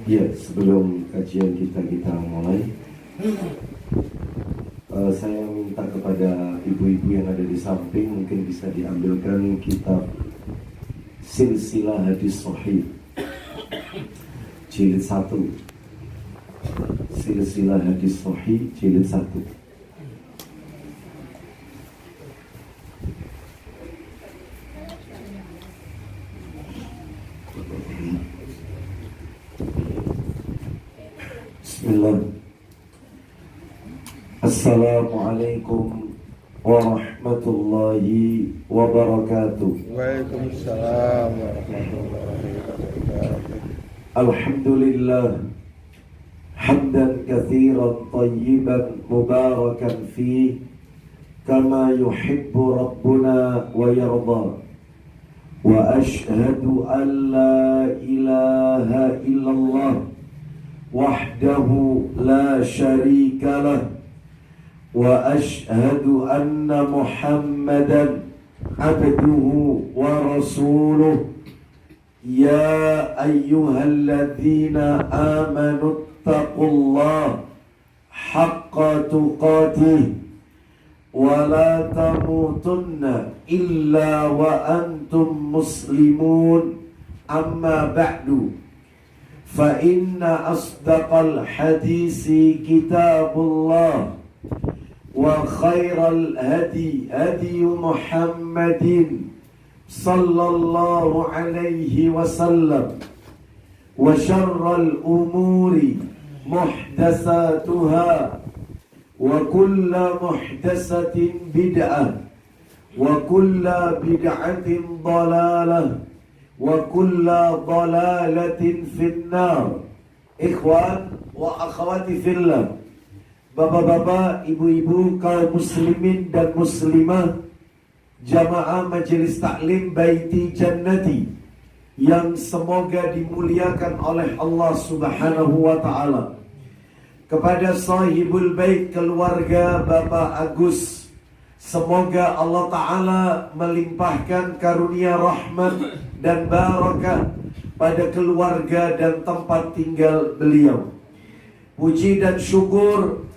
Ya, sebelum kajian kita mulai, saya minta kepada ibu-ibu yang ada di samping mungkin bisa diambilkan kitab Silsilah Hadis Sahih jilid 1. Silsilah Hadis Sahih jilid 1. Bismillah. Assalamualaikum warahmatullahi wabarakatuh. Waalaikumsalam warahmatullahi wabarakatuh. Alhamdulillah hamdan katsiran tayyiban mubarakan fi kama yuhibbu rabbuna wa yarda. Wa ashhadu an la ilaha illallah wahdahu la syarika lah wa ashhadu anna Muhammadan abduhu wa rasuluh. Ya ayyuhalladzina amanu taqullaha haqqa tuqatih wa la tamutunna illa wa antum muslimun. Amma ba'du, fa inna asdaqal hadisi kitabullah wa khairal hadi hadi Muhammadin sallallahu alaihi wasallam wa syarral umuri muhdatsatuha wa kullu muhdatsatin bid'ah wa kullu bid'atin dhalalah wa kullu dhalalatin finnar. Ikhwan wa akhwati fillah, bapak-bapak, ibu-ibu, kaum muslimin dan muslimah, jamaah Majelis Taklim Baiti Jannati yang semoga dimuliakan oleh Allah Subhanahu wa taala. Kepada sahibul bait, keluarga Bapak Agus, semoga Allah taala melimpahkan karunia rahmat dan barakah pada keluarga dan tempat tinggal beliau. Puji dan syukur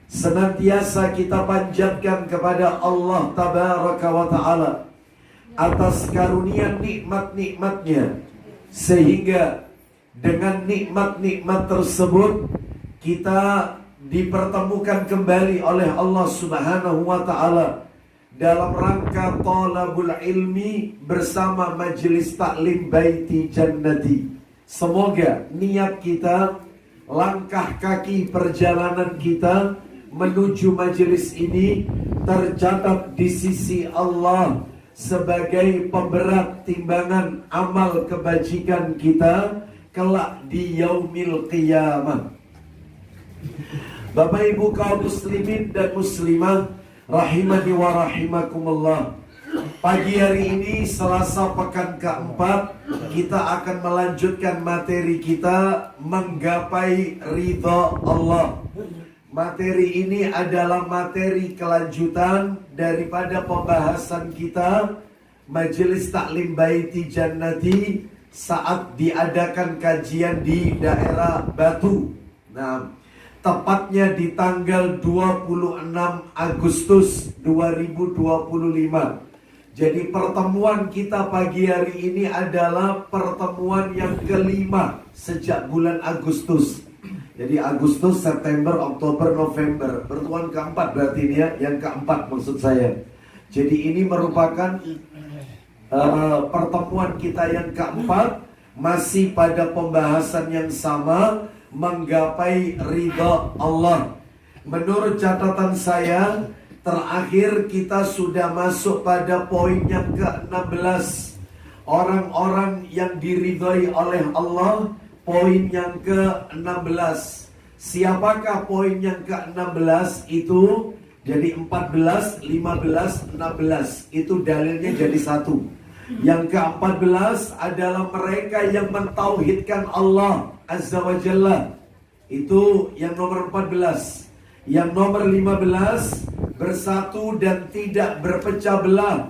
senantiasa kita panjatkan kepada Allah Tabaraka wa Ta'ala atas karunia nikmat-nikmatnya, sehingga dengan nikmat-nikmat tersebut kita dipertemukan kembali oleh Allah Subhanahu wa Ta'ala dalam rangka talabul ilmi bersama Majelis Taklim Baiti Jannati. Semoga niat kita, langkah kaki perjalanan kita menuju majelis ini tercatat di sisi Allah sebagai pemberat timbangan amal kebajikan kita kelak di yaumil qiyamah. Bapak Ibu kaum muslimin dan muslimah rahimani wa rahimakumullah, pagi hari ini Selasa pekan keempat, kita akan melanjutkan materi kita menggapai ridha Allah. Materi ini adalah materi kelanjutan daripada pembahasan kita Majelis Taklim Baiti Jannati saat diadakan kajian di daerah Batu. Nah, tepatnya di tanggal 26 Agustus 2025. Jadi pertemuan kita pagi hari ini adalah pertemuan yang kelima sejak bulan Agustus. Jadi Agustus, September, Oktober, November. Pertemuan keempat berarti ini ya, yang keempat maksud saya. Jadi ini merupakan pertemuan kita yang keempat, masih pada pembahasan yang sama, menggapai ridha Allah. Menurut catatan saya, terakhir kita sudah masuk pada poin yang ke-16. Orang-orang yang diridhai oleh Allah, poin yang ke-16. Siapakah poin yang ke-16 itu? Jadi 14, 15, 16. Itu dalilnya jadi satu. Yang ke-14 adalah mereka yang mentauhidkan Allah Azza wa Jalla. Itu yang nomor 14. Yang nomor 15, bersatu dan tidak berpecah belah.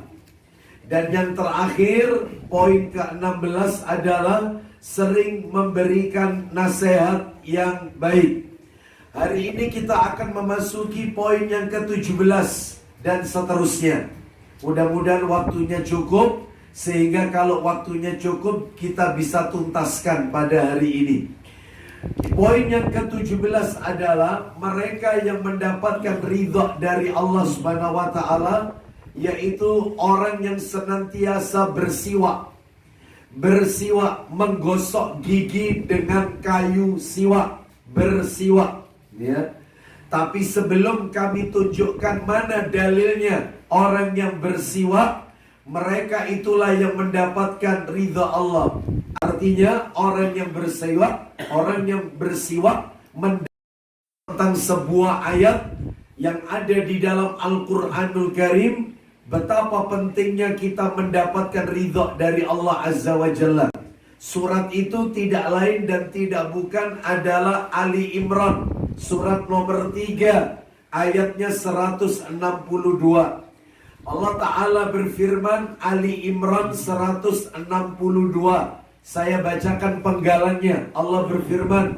Dan yang terakhir, poin ke-16 adalah sering memberikan nasihat yang baik. Hari ini kita akan memasuki poin yang ke-17 dan seterusnya. Mudah-mudahan waktunya cukup, sehingga kalau waktunya cukup kita bisa tuntaskan pada hari ini. Poin yang ke-17 adalah mereka yang mendapatkan ridha dari Allah Subhanahu wa taala, yaitu orang yang senantiasa bersiwak, menggosok gigi dengan kayu siwak, bersiwak, ya. Tapi sebelum kami tunjukkan mana dalilnya orang yang bersiwak, mereka itulah yang mendapatkan ridha Allah. Artinya orang yang bersiwak tentang sebuah ayat yang ada di dalam Al-Quranul Karim, betapa pentingnya kita mendapatkan ridha dari Allah Azza wa Jalla. Surat itu tidak lain dan tidak bukan adalah Ali Imran, surat nomor 3, ayatnya 162. Allah Ta'ala berfirman, Ali Imran 162. Saya bacakan penggalannya. Allah berfirman,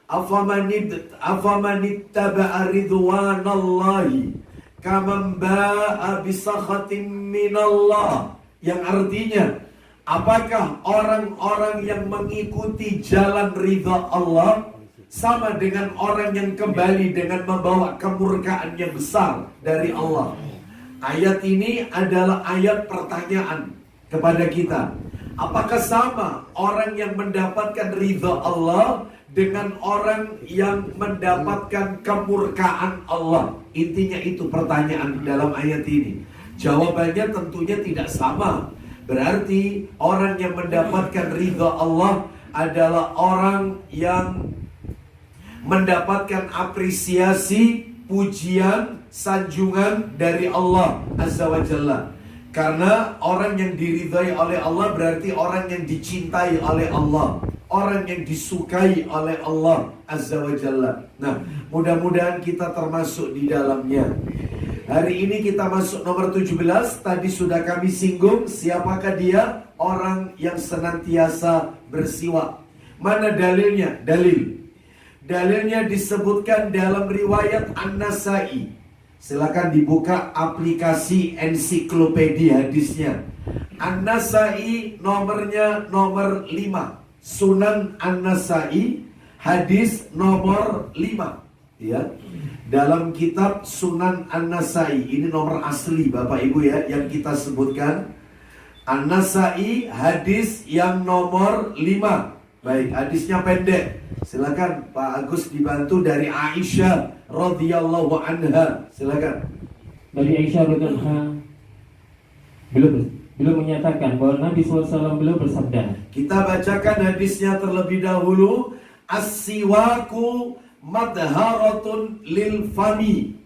Afamanittaba'a ridwanallahi kaman ba'a bisakhatim minallah. Yang artinya, apakah orang-orang yang mengikuti jalan ridha Allah sama dengan orang yang kembali dengan membawa kemurkaan yang besar dari Allah? Ayat ini adalah ayat pertanyaan kepada kita. Apakah sama orang yang mendapatkan ridha Allah dengan orang yang mendapatkan kemurkaan Allah? Intinya itu pertanyaan dalam ayat ini. Jawabannya tentunya tidak sama. Berarti orang yang mendapatkan ridha Allah adalah orang yang mendapatkan apresiasi, pujian, sanjungan dari Allah Azza wa Jalla. Karena orang yang diridhai oleh Allah berarti orang yang dicintai oleh Allah, orang yang disukai oleh Allah Azza wa Jalla. Nah, mudah-mudahan kita termasuk di dalamnya. Hari ini kita masuk nomor 17. Tadi sudah kami singgung, siapakah dia? Orang yang senantiasa bersiwak. Mana dalilnya? Dalilnya disebutkan dalam riwayat An-Nasai. Silakan dibuka aplikasi ensiklopedia hadisnya. An-Nasai nomornya nomor 5. Sunan An-Nasai hadis nomor 5. Ya. Dalam kitab Sunan An-Nasai, ini nomor asli Bapak Ibu ya yang kita sebutkan. An-Nasai hadis yang nomor 5. Baik, hadisnya pendek. Silakan Pak Agus dibantu dari Aisyah radhiyallahu anha. Silakan. Dari Aisyah radhiyallahu anha, beliau menyatakan bahwa Nabi SAW beliau bersabda. Kita bacakan hadisnya terlebih dahulu. As-siwaku madharatun lil fami,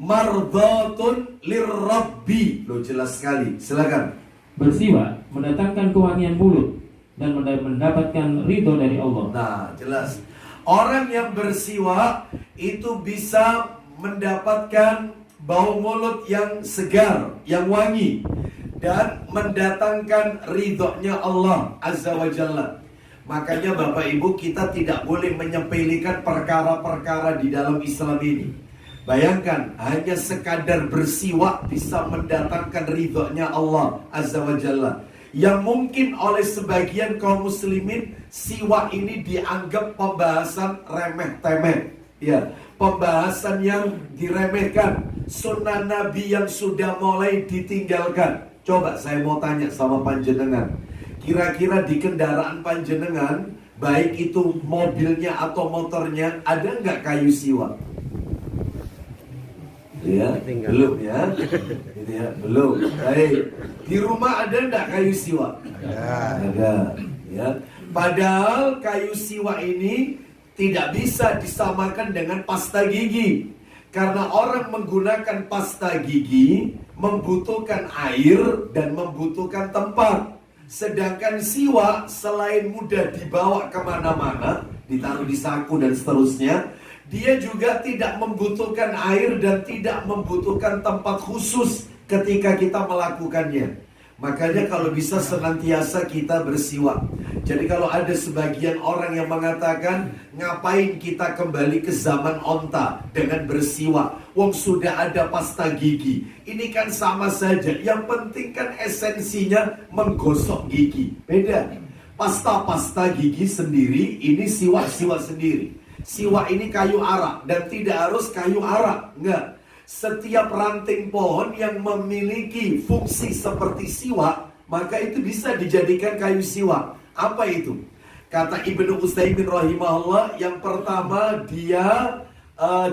mardatun lirrabbi. Loh, jelas sekali. Silakan. Bersiwak mendatangkan kewangian mulut dan mendapatkan ridho dari Allah. Nah, jelas. Orang yang bersiwak itu bisa mendapatkan bau mulut yang segar, yang wangi, dan mendatangkan ridhonya Allah Azza wa Jalla. Makanya Bapak Ibu, kita tidak boleh menyepelekan perkara-perkara di dalam Islam ini. Bayangkan, hanya sekadar bersiwak bisa mendatangkan ridhonya Allah Azza wa Jalla. Yang mungkin oleh sebagian kaum muslimin, siwak ini dianggap pembahasan remeh-temeh, ya, pembahasan yang diremehkan, sunnah Nabi yang sudah mulai ditinggalkan. Coba saya mau tanya sama panjenengan, kira-kira di kendaraan panjenengan, baik itu mobilnya atau motornya, ada nggak kayu siwak? Ya, belum ya. Ini ya, belum. Baik. Di rumah ada enggak kayu siwak? Ada. Ya. Padahal kayu siwak ini tidak bisa disamakan dengan pasta gigi. Karena orang menggunakan pasta gigi membutuhkan air dan membutuhkan tempat. Sedangkan siwak selain mudah dibawa kemana-mana, ditaruh di saku dan seterusnya, dia juga tidak membutuhkan air dan tidak membutuhkan tempat khusus ketika kita melakukannya. Makanya kalau bisa senantiasa kita bersiwak. Jadi kalau ada sebagian orang yang mengatakan, ngapain kita kembali ke zaman onta dengan bersiwak? Wong sudah ada pasta gigi. Ini kan sama saja. Yang penting kan esensinya menggosok gigi. Beda. Pasta-pasta gigi sendiri, ini siwak-siwak sendiri. Siwak ini kayu arak dan tidak harus kayu arak. Enggak. Setiap ranting pohon yang memiliki fungsi seperti siwak, maka itu bisa dijadikan kayu siwak. Apa itu? Kata Ibnu Utsaimin rahimahullah, yang pertama dia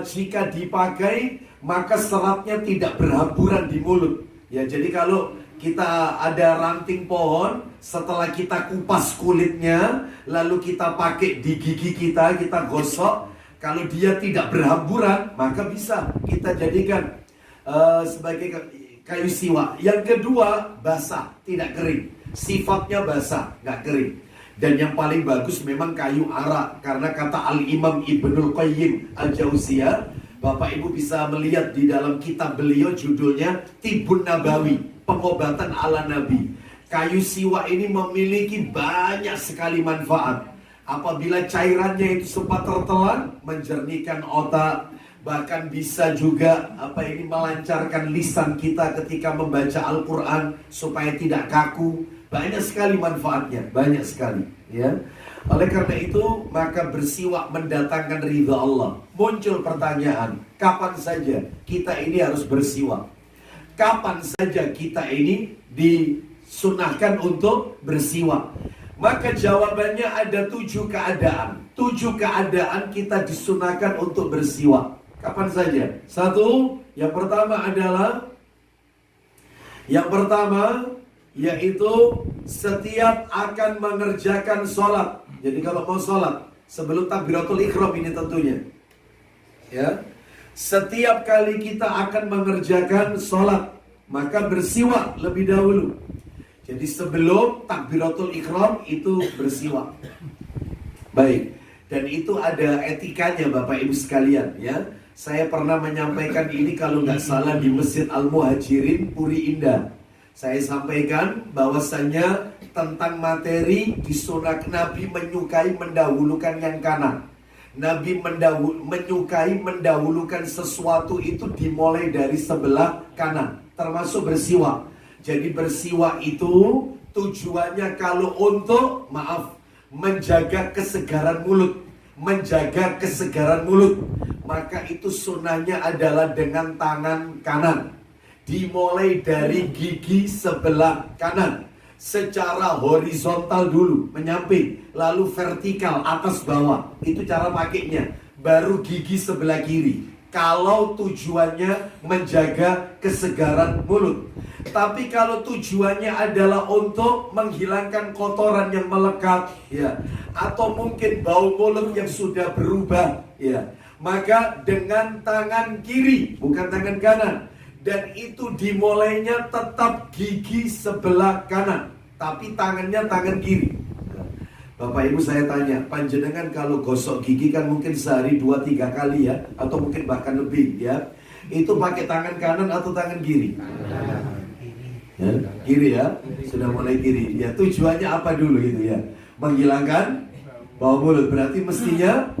jika dipakai maka seratnya tidak berhamburan di mulut. Ya, jadi kalau kita ada ranting pohon, setelah kita kupas kulitnya, lalu kita pakai di gigi kita, kita gosok. Kalau dia tidak berhamburan, maka bisa kita jadikan sebagai kayu siwak. Yang kedua, basah, tidak kering. Sifatnya basah, nggak kering. Dan yang paling bagus memang kayu arak. Karena kata Al-Imam Ibnul Qayyim Al-Jauziyah, Bapak Ibu bisa melihat di dalam kitab beliau judulnya Tibun Nabawi, pengobatan ala Nabi. Kayu siwak ini memiliki banyak sekali manfaat. Apabila cairannya itu sempat tertelan, menjernihkan otak, bahkan bisa juga melancarkan lisan kita ketika membaca Al-Quran supaya tidak kaku. Banyak sekali manfaatnya, banyak sekali. Ya, oleh karena itu maka bersiwak mendatangkan ridha Allah. Muncul pertanyaan, kapan saja kita ini harus bersiwak? Kapan saja kita ini disunahkan untuk bersiwak? Maka jawabannya ada 7 keadaan. 7 keadaan kita disunahkan untuk bersiwak. Kapan saja? 1, yang pertama yaitu setiap akan mengerjakan sholat. Jadi kalau mau sholat, sebelum takbiratul ihram ini tentunya. Ya, setiap kali kita akan mengerjakan sholat, maka bersiwak lebih dahulu. Jadi sebelum takbiratul ihram itu bersiwak. Baik. Dan itu ada etikanya Bapak Ibu sekalian ya. Saya pernah menyampaikan ini kalau nggak salah di Masjid Al-Muhajirin Puri Indah. Saya sampaikan bahwasanya tentang materi disunah Nabi menyukai mendahulukan yang kanan. Nabi menyukai mendahulukan sesuatu itu dimulai dari sebelah kanan, termasuk bersiwak. Jadi bersiwak itu tujuannya kalau untuk menjaga kesegaran mulut. Menjaga kesegaran mulut. Maka itu sunnahnya adalah dengan tangan kanan. Dimulai dari gigi sebelah kanan. Secara horizontal dulu, menyamping. Lalu vertikal, atas bawah. Itu cara pakainya. Baru gigi sebelah kiri. Kalau tujuannya menjaga kesegaran mulut. Tapi kalau tujuannya adalah untuk menghilangkan kotoran yang melekat, ya, atau mungkin bau mulut yang sudah berubah, ya, maka dengan tangan kiri, bukan tangan kanan. Dan itu dimulainya tetap gigi sebelah kanan, tapi tangannya tangan kiri. Bapak Ibu saya tanya, panjenengan kalau gosok gigi kan mungkin sehari 2-3 kali ya, atau mungkin bahkan lebih ya. Itu pakai tangan kanan atau tangan kiri? Ya, kiri ya, sudah mulai kiri. Ya, tujuannya apa dulu gitu ya? Menghilangkan bau mulut, berarti mestinya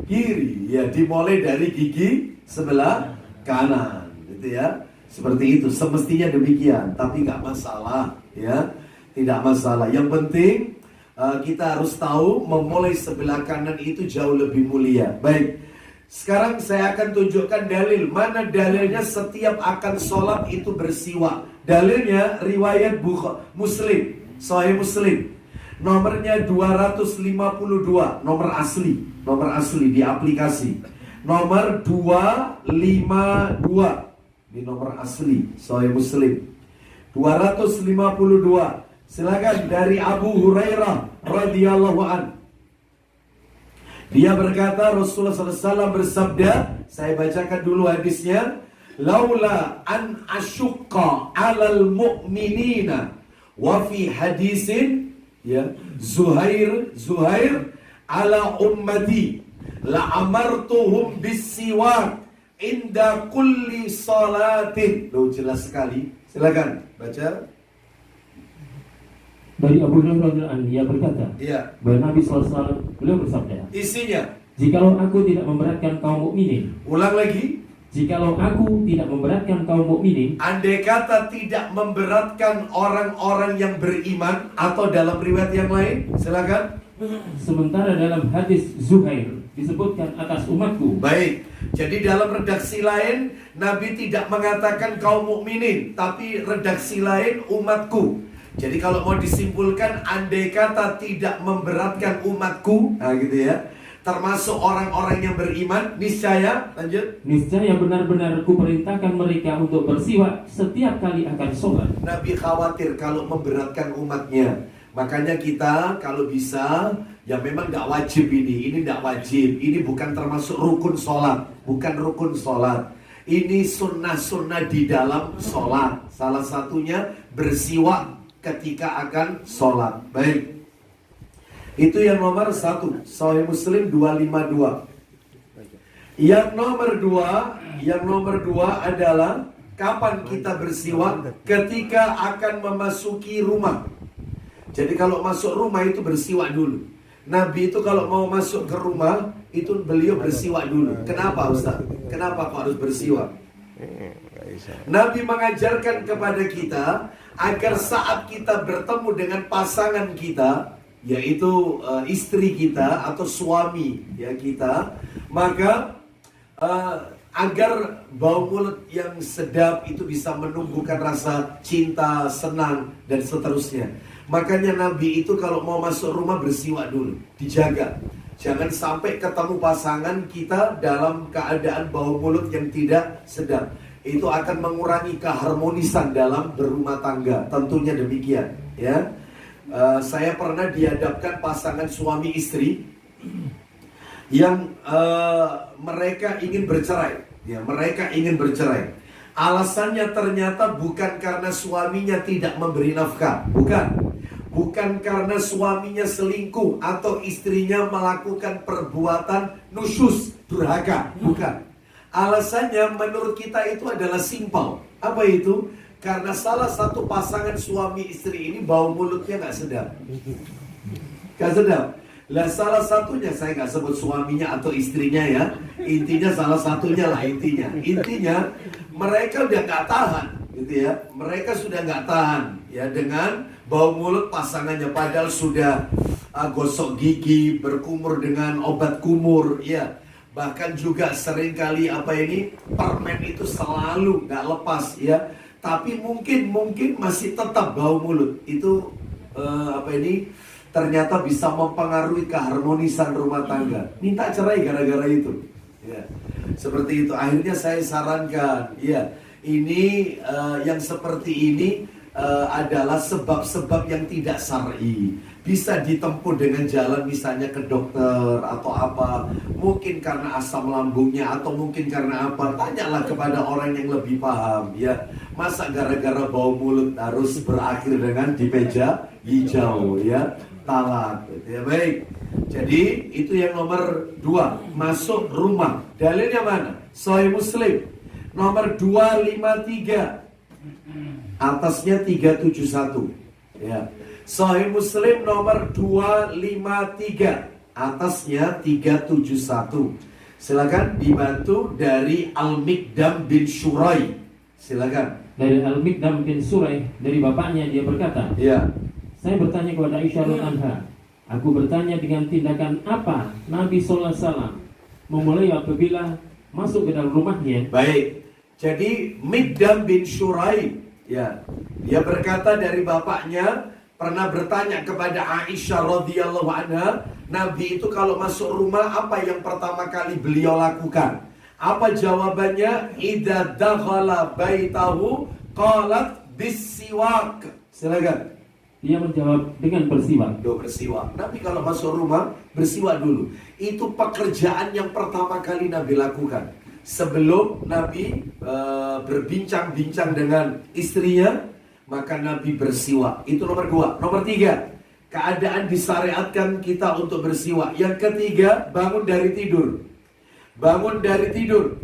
kiri. Ya, dimulai dari gigi sebelah kanan, gitu ya. Seperti itu, semestinya demikian. Tapi nggak masalah, ya, tidak masalah. Yang penting kita harus tahu memulai sebelah kanan itu jauh lebih mulia. Baik, sekarang saya akan tunjukkan dalil. Mana dalilnya setiap akan sholat itu bersiwak? Dalilnya riwayat Muslim, Sahih Muslim. Nomornya 252, nomor asli di aplikasi. Nomor 252 di nomor asli Sahih Muslim. 252. Silakan dari Abu Hurairah radhiyallahu an. Dia berkata Rasulullah SAW bersabda, saya bacakan dulu hadisnya. Laula an asyukka alal mu'minina wa fi hadisin ya Zuhair ala ummati la amartuhum bisiwak inda kulli salatin. Loh, jelas sekali. Silakan baca. Dari Abu Hurairah radhiyallahu anhu, ia berkata, Iya. bahwa Nabi SAW beliau bersabda, Isinya. jikalau aku tidak memberatkan kaum mukminin, Ulang lagi. jikalau aku tidak memberatkan kaum mukminin, Andai kata tidak memberatkan orang-orang yang beriman, atau dalam riwayat yang lain, silakan. sementara dalam hadis Zuhair disebutkan atas umatku. Baik. Jadi dalam redaksi lain Nabi tidak mengatakan kaum mukminin, tapi redaksi lain umatku. Jadi kalau mau disimpulkan, andai kata tidak memberatkan umatku, nah gitu ya, termasuk orang-orang yang beriman, niscaya, lanjut. Niscaya benar-benar kuperintahkan mereka untuk bersiwak setiap kali akan sholat. Nabi khawatir kalau memberatkan umatnya. Makanya kita kalau bisa, ya memang gak wajib ini gak wajib. Ini bukan termasuk rukun sholat, bukan rukun sholat. Ini sunnah-sunnah di dalam sholat. Salah satunya bersiwak ketika akan sholat. Baik. Itu yang nomor 1, Sahih Muslim 252. Yang nomor dua adalah kapan kita bersiwak? Ketika akan memasuki rumah. Jadi kalau masuk rumah itu bersiwak dulu. Nabi itu kalau mau masuk ke rumah itu beliau bersiwak dulu. Kenapa Ustaz? Kenapa kok harus bersiwak? Nabi mengajarkan kepada kita agar saat kita bertemu dengan pasangan kita, yaitu istri kita atau suami ya kita, maka agar bau mulut yang sedap itu bisa menumbuhkan rasa cinta, senang, dan seterusnya. Makanya Nabi itu kalau mau masuk rumah bersiwak dulu, dijaga. Jangan sampai ketemu pasangan kita dalam keadaan bau mulut yang tidak sedap. Itu akan mengurangi keharmonisan dalam berumah tangga. Tentunya demikian ya. Saya pernah dihadapkan pasangan suami istri yang mereka ingin bercerai. Ya, mereka ingin bercerai. Alasannya ternyata bukan karena suaminya tidak memberi nafkah, bukan karena suaminya selingkuh atau istrinya melakukan perbuatan nusyus, durhaka, bukan. Alasannya menurut kita itu adalah simpel. Apa itu? Karena salah satu pasangan suami istri ini bau mulutnya gak sedap. Gak sedap. Lah salah satunya, saya nggak sebut suaminya atau istrinya ya. Intinya salah satunya lah intinya. Intinya mereka udah nggak tahan, gitu ya. Mereka sudah nggak tahan ya dengan bau mulut pasangannya. Padahal sudah gosok gigi, berkumur dengan obat kumur, ya. Bahkan juga seringkali permen itu selalu nggak lepas ya. Tapi mungkin masih tetap bau mulut. Itu ternyata bisa mempengaruhi keharmonisan rumah tangga. Minta cerai gara-gara itu. Ya. Seperti itu. Akhirnya saya sarankan, ya, ini yang seperti ini adalah sebab-sebab yang tidak syar'i. Bisa ditempuh dengan jalan misalnya ke dokter atau apa. Mungkin karena asam lambungnya atau mungkin karena apa. Tanyalah kepada orang yang lebih paham, ya. Masa gara-gara bau mulut harus berakhir dengan dipeja hijau, ya. Talak, ya. Baik. Jadi itu yang nomor 2, masuk rumah. Dalilnya mana? Sahih Muslim nomor 253, atasnya 371, ya. Sahih Muslim nomor 253, atasnya 371. Silakan dibantu dari Al-Miqdam bin Syurai. Silakan. Dari Al-Miqdam bin Syurai, dari bapaknya, dia berkata, Ya. saya bertanya kepada Aisyah radhiyallahu, aku bertanya dengan tindakan apa Nabi SAW memulai apabila masuk ke dalam rumahnya. Baik. Jadi Miqdam bin Syurai, ya, dia berkata dari bapaknya pernah bertanya kepada Aisyah radhiyallahu anha, Nabi itu kalau masuk rumah apa yang pertama kali beliau lakukan? Apa jawabannya? Idza dakhala baitahu qalat bisiwak. Silakan. Dia menjawab dengan bersiwak. Bersiwak. Nabi kalau masuk rumah bersiwak dulu. Itu pekerjaan yang pertama kali Nabi lakukan. Sebelum Nabi berbincang-bincang dengan istrinya, maka Nabi bersiwak. Itu nomor 2. Nomor 3, keadaan disyariatkan kita untuk bersiwak. Yang ketiga, bangun dari tidur. Bangun dari tidur.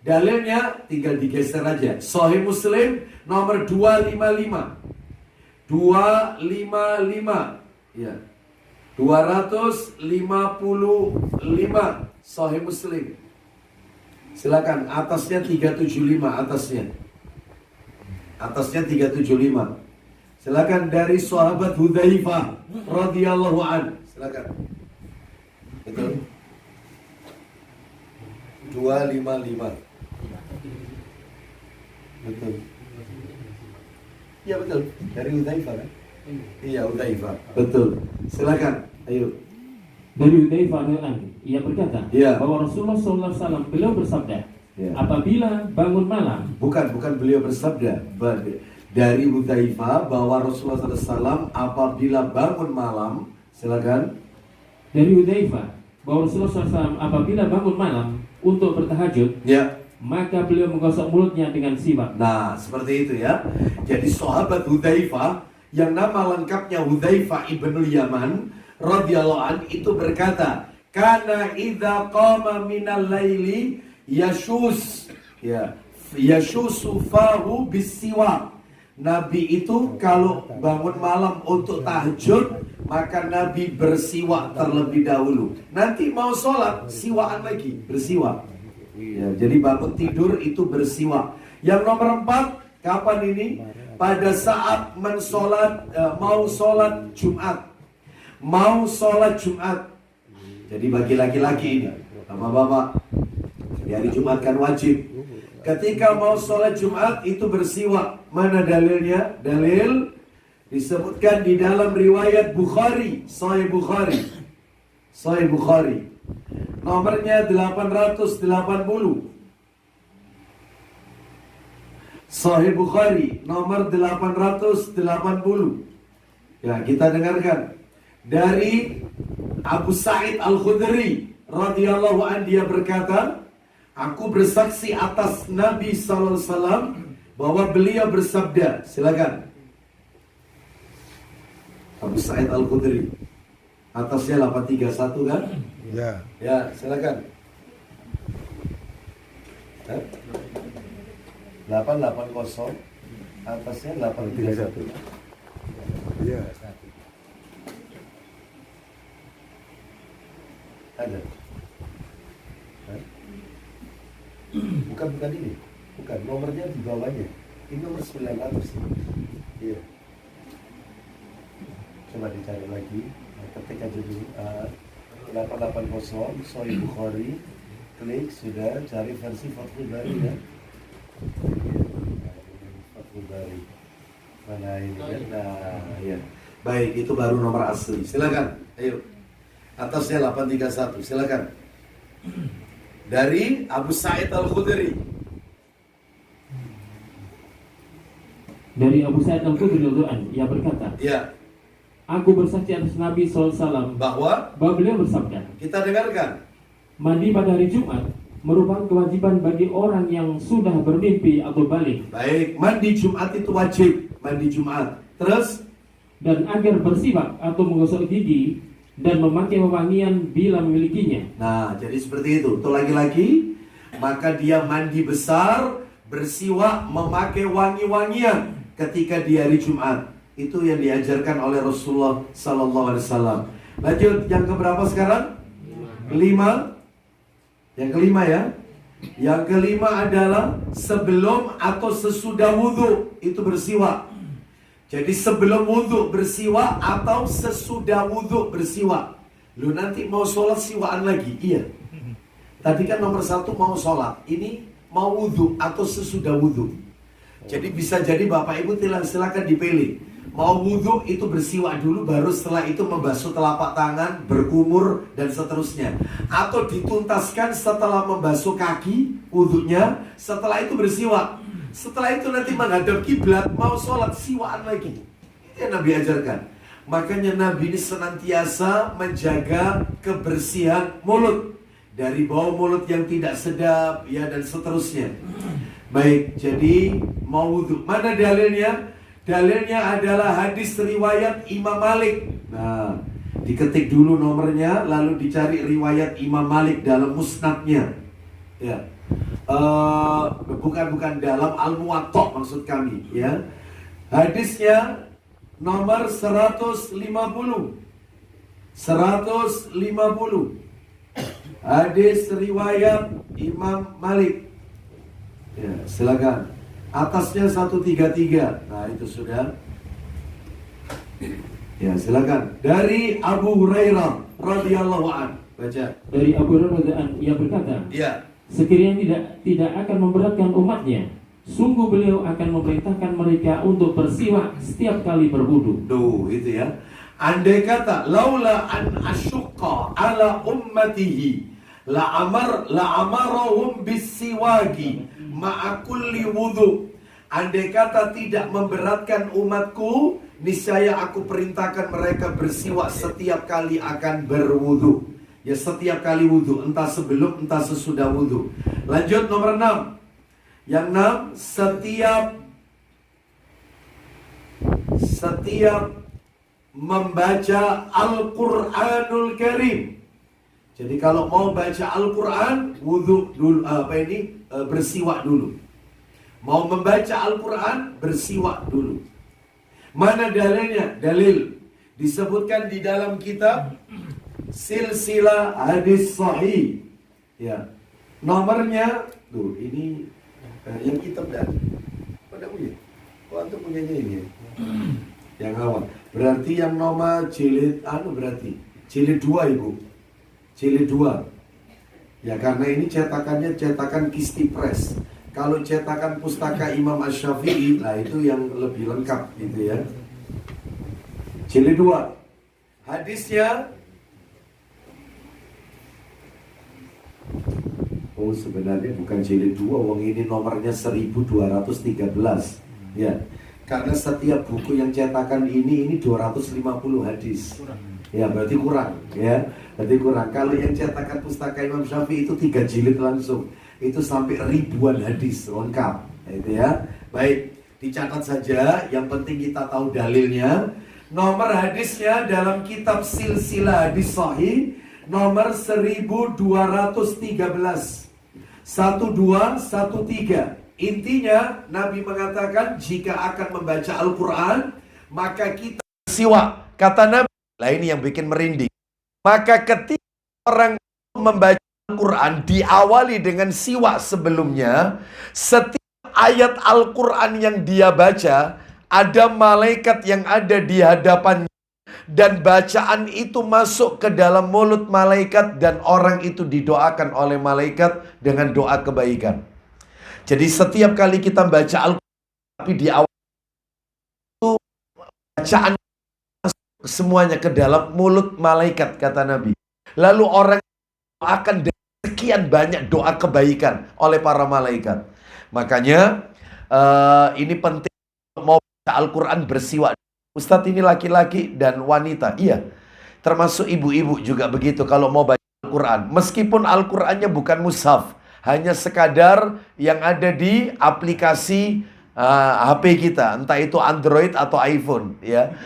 Dalilnya tinggal digeser aja. Sahih Muslim nomor 255. 255. Ya. 255 Sahih Muslim. Silakan, atasnya 375, atasnya. Atasnya 375. Silakan dari sahabat Hudzaifah radhiyallahu an. Silakan. Betul. 255. Betul. Iya betul. Dari Hudzaifah kan? Iya, Hudzaifah. Betul. Silakan. Ayo. Dari Hudzaifah radhiyallahu anhu, ia berkata Iya. bahwa Rasulullah SAW beliau bersabda, Iya. apabila bangun malam. Bukan beliau bersabda. Dari Hudzaifah bahwa Rasulullah SAW apabila bangun malam, silakan. Dari Hudzaifah bahwa Rasulullah SAW apabila bangun malam untuk bertahajud, Ya. maka beliau menggosok mulutnya dengan siwak. Nah, seperti itu ya. Jadi sahabat Hudzaifah yang nama lengkapnya Hudzaifah ibnul Yaman radhiyallahu an itu berkata, "Kana idza qama minal laili yashus yashusu fahu bisiwak." Nabi itu kalau bangun malam untuk tahajud, maka Nabi bersiwak terlebih dahulu. Nanti mau sholat, siwakan lagi, bersiwak. Ya, jadi bangun tidur itu bersiwak. Yang nomor 4, kapan ini? Pada saat mau sholat Jumat. Mau sholat Jumat. Jadi bagi laki-laki ini, bapak-bapak, di hari Jumat kan wajib. Ketika mau sholat Jumat itu bersiwak. Mana dalilnya? Dalil disebutkan di dalam riwayat Bukhari, Sahih Bukhari. Sahih Bukhari. Nomornya 880. Sahih Bukhari nomor 880. Ya, kita dengarkan dari Abu Sa'id Al-Khudri radhiyallahu anhu, dia berkata, aku bersaksi atas Nabi sallallahu alaihi wasallam bahwa beliau bersabda. Silakan. Abu Sa'id Al-Khudri. Atasnya 831 kan? Ya. Ya, silakan. 880, atasnya 831. Ya. Ada. Bukan ini. Bukan, nomornya di bawahnya. Ini nomor 900. Iya. Coba dicari lagi. Ketik aja dulu. 880 Sahih Bukhari. Klik, sudah cari versi Fathul Bari ya. Fathul Bari. Mana ini kan? Nah, ya. Baik, itu baru nomor asli. Silakan. Ayo. Atasnya 831. Silakan. Dari Abu Sa'id Al-Khudri. Dari Abu Sa'id Al-Khudri radhiyallahu anhu, ia berkata, Ya, aku bersaksi atas Nabi SAW bahwa bahwa beliau bersabda, kita dengarkan. mandi pada hari Jumat merupakan kewajiban bagi orang yang sudah bermimpi atau balik, Baik, mandi Jumat itu wajib. Mandi Jumat. Terus, dan agar bersiwak atau menggosok gigi dan memakai wewangian bila memilikinya. nah, jadi seperti itu. Untuk laki-laki, maka dia mandi besar, bersiwak, memakai wangi-wangian ketika di hari Jumat. Itu yang diajarkan oleh Rasulullah Sallallahu Alaihi Wasallam. Lanjut, yang keberapa sekarang? Kelima. Yang kelima ya. Yang kelima adalah sebelum atau sesudah wudhu itu bersiwak. Jadi sebelum wudhu bersiwak atau sesudah wudhu bersiwak. Lu nanti mau sholat siwakan lagi? Iya. Tadi kan nomor 1 mau sholat. Ini mau wudhu atau sesudah wudhu. Jadi bisa jadi Bapak Ibu silakan dipilih. Mau wudhu itu bersiwak dulu, baru setelah itu membasuh telapak tangan, berkumur dan seterusnya. Atau dituntaskan setelah membasuh kaki wudhunya, setelah itu bersiwak. Setelah itu nanti menghadap kiblat, mau sholat siwakan lagi. Itu yang Nabi ajarkan. Makanya Nabi ini senantiasa menjaga kebersihan mulut, dari bau mulut yang tidak sedap, ya, dan seterusnya. Baik, jadi mau wudhu. Mana dalilnya? Dalilnya adalah hadis riwayat Imam Malik. Nah, diketik dulu nomornya, lalu dicari riwayat Imam Malik dalam musnadnya. Ya, bukan dalam Al-Muwatta maksud kami. Ya, hadisnya nomor 150. 150. Hadis riwayat Imam Malik. Ya, silakan. Atasnya 133. Nah, itu sudah. Ya, silakan. Dari Abu Hurairah radhiyallahu an. Baca. Dari Abu Hurairah ia berkata, Ya. sekiranya tidak akan memberatkan umatnya, sungguh beliau akan memerintahkan mereka untuk bersiwak setiap kali berwudu. Tuh, itu ya. Andai kata laula an asyqa ala ummatihi la amarahum bisiwagi ma'a kulli wudu. Andai kata tidak memberatkan umatku, niscaya aku perintahkan mereka bersiwak setiap kali akan berwudu. Ya, setiap kali wudu, entah sebelum entah sesudah wudu. Lanjut nomor 6. Yang 6, setiap membaca Al-Qur'anul Karim. Jadi kalau mau baca Al-Qur'an, wudu dulu, bersiwak dulu. Mau membaca Al-Qur'an, bersiwak dulu. Mana dalilnya? Dalil disebutkan di dalam kitab Silsilah Hadis Sahih. Ya. Nomornya tuh, ini yang hitam dan pada punya. Oh, antum punyanya ini ya? Yang awal. Berarti yang nomor jilid berarti jilid 2, Ibu. Jilid 2. Ya, karena ini cetakannya cetakan Kisti Press. Kalau cetakan pustaka Imam Asy-Syafi'i, nah itu yang lebih lengkap gitu ya. Jilid 2. Hadisnya, oh sebenarnya bukan jilid 2, wong ini nomornya 1213. Ya. Karena setiap buku yang cetakan ini 250 hadis. Ya, berarti kurang, ya. Berarti kurang. Kalau yang cetakan pustaka Imam Syafi'i itu 3 jilid langsung. Itu sampai ribuan hadis lengkap, itu ya. Baik, dicatat saja, yang penting kita tahu dalilnya. Nomor hadisnya dalam kitab Silsilah Hadis Sahih nomor 1213. 1213. Intinya Nabi mengatakan jika akan membaca Al-Quran maka kita siwak. Kata Nabi, lah ini yang bikin merinding. Maka ketika orang membaca Al-Quran diawali dengan siwak sebelumnya, setiap ayat Al-Quran yang dia baca, ada malaikat yang ada di hadapannya. Dan bacaan itu masuk ke dalam mulut malaikat dan orang itu didoakan oleh malaikat dengan doa kebaikan. Jadi setiap kali kita baca Al-Quran, tapi di awal itu bacaan masuk semuanya ke dalam mulut malaikat, kata Nabi. Lalu orang akan sekian banyak doa kebaikan oleh para malaikat. Makanya ini penting, mau baca Al-Quran bersiwak. Ustadz, ini laki-laki dan wanita. Iya, termasuk ibu-ibu juga begitu kalau mau baca Al-Quran. Meskipun Al-Qurannya bukan mushaf, hanya sekadar yang ada di aplikasi HP kita, entah itu Android atau iPhone, ya.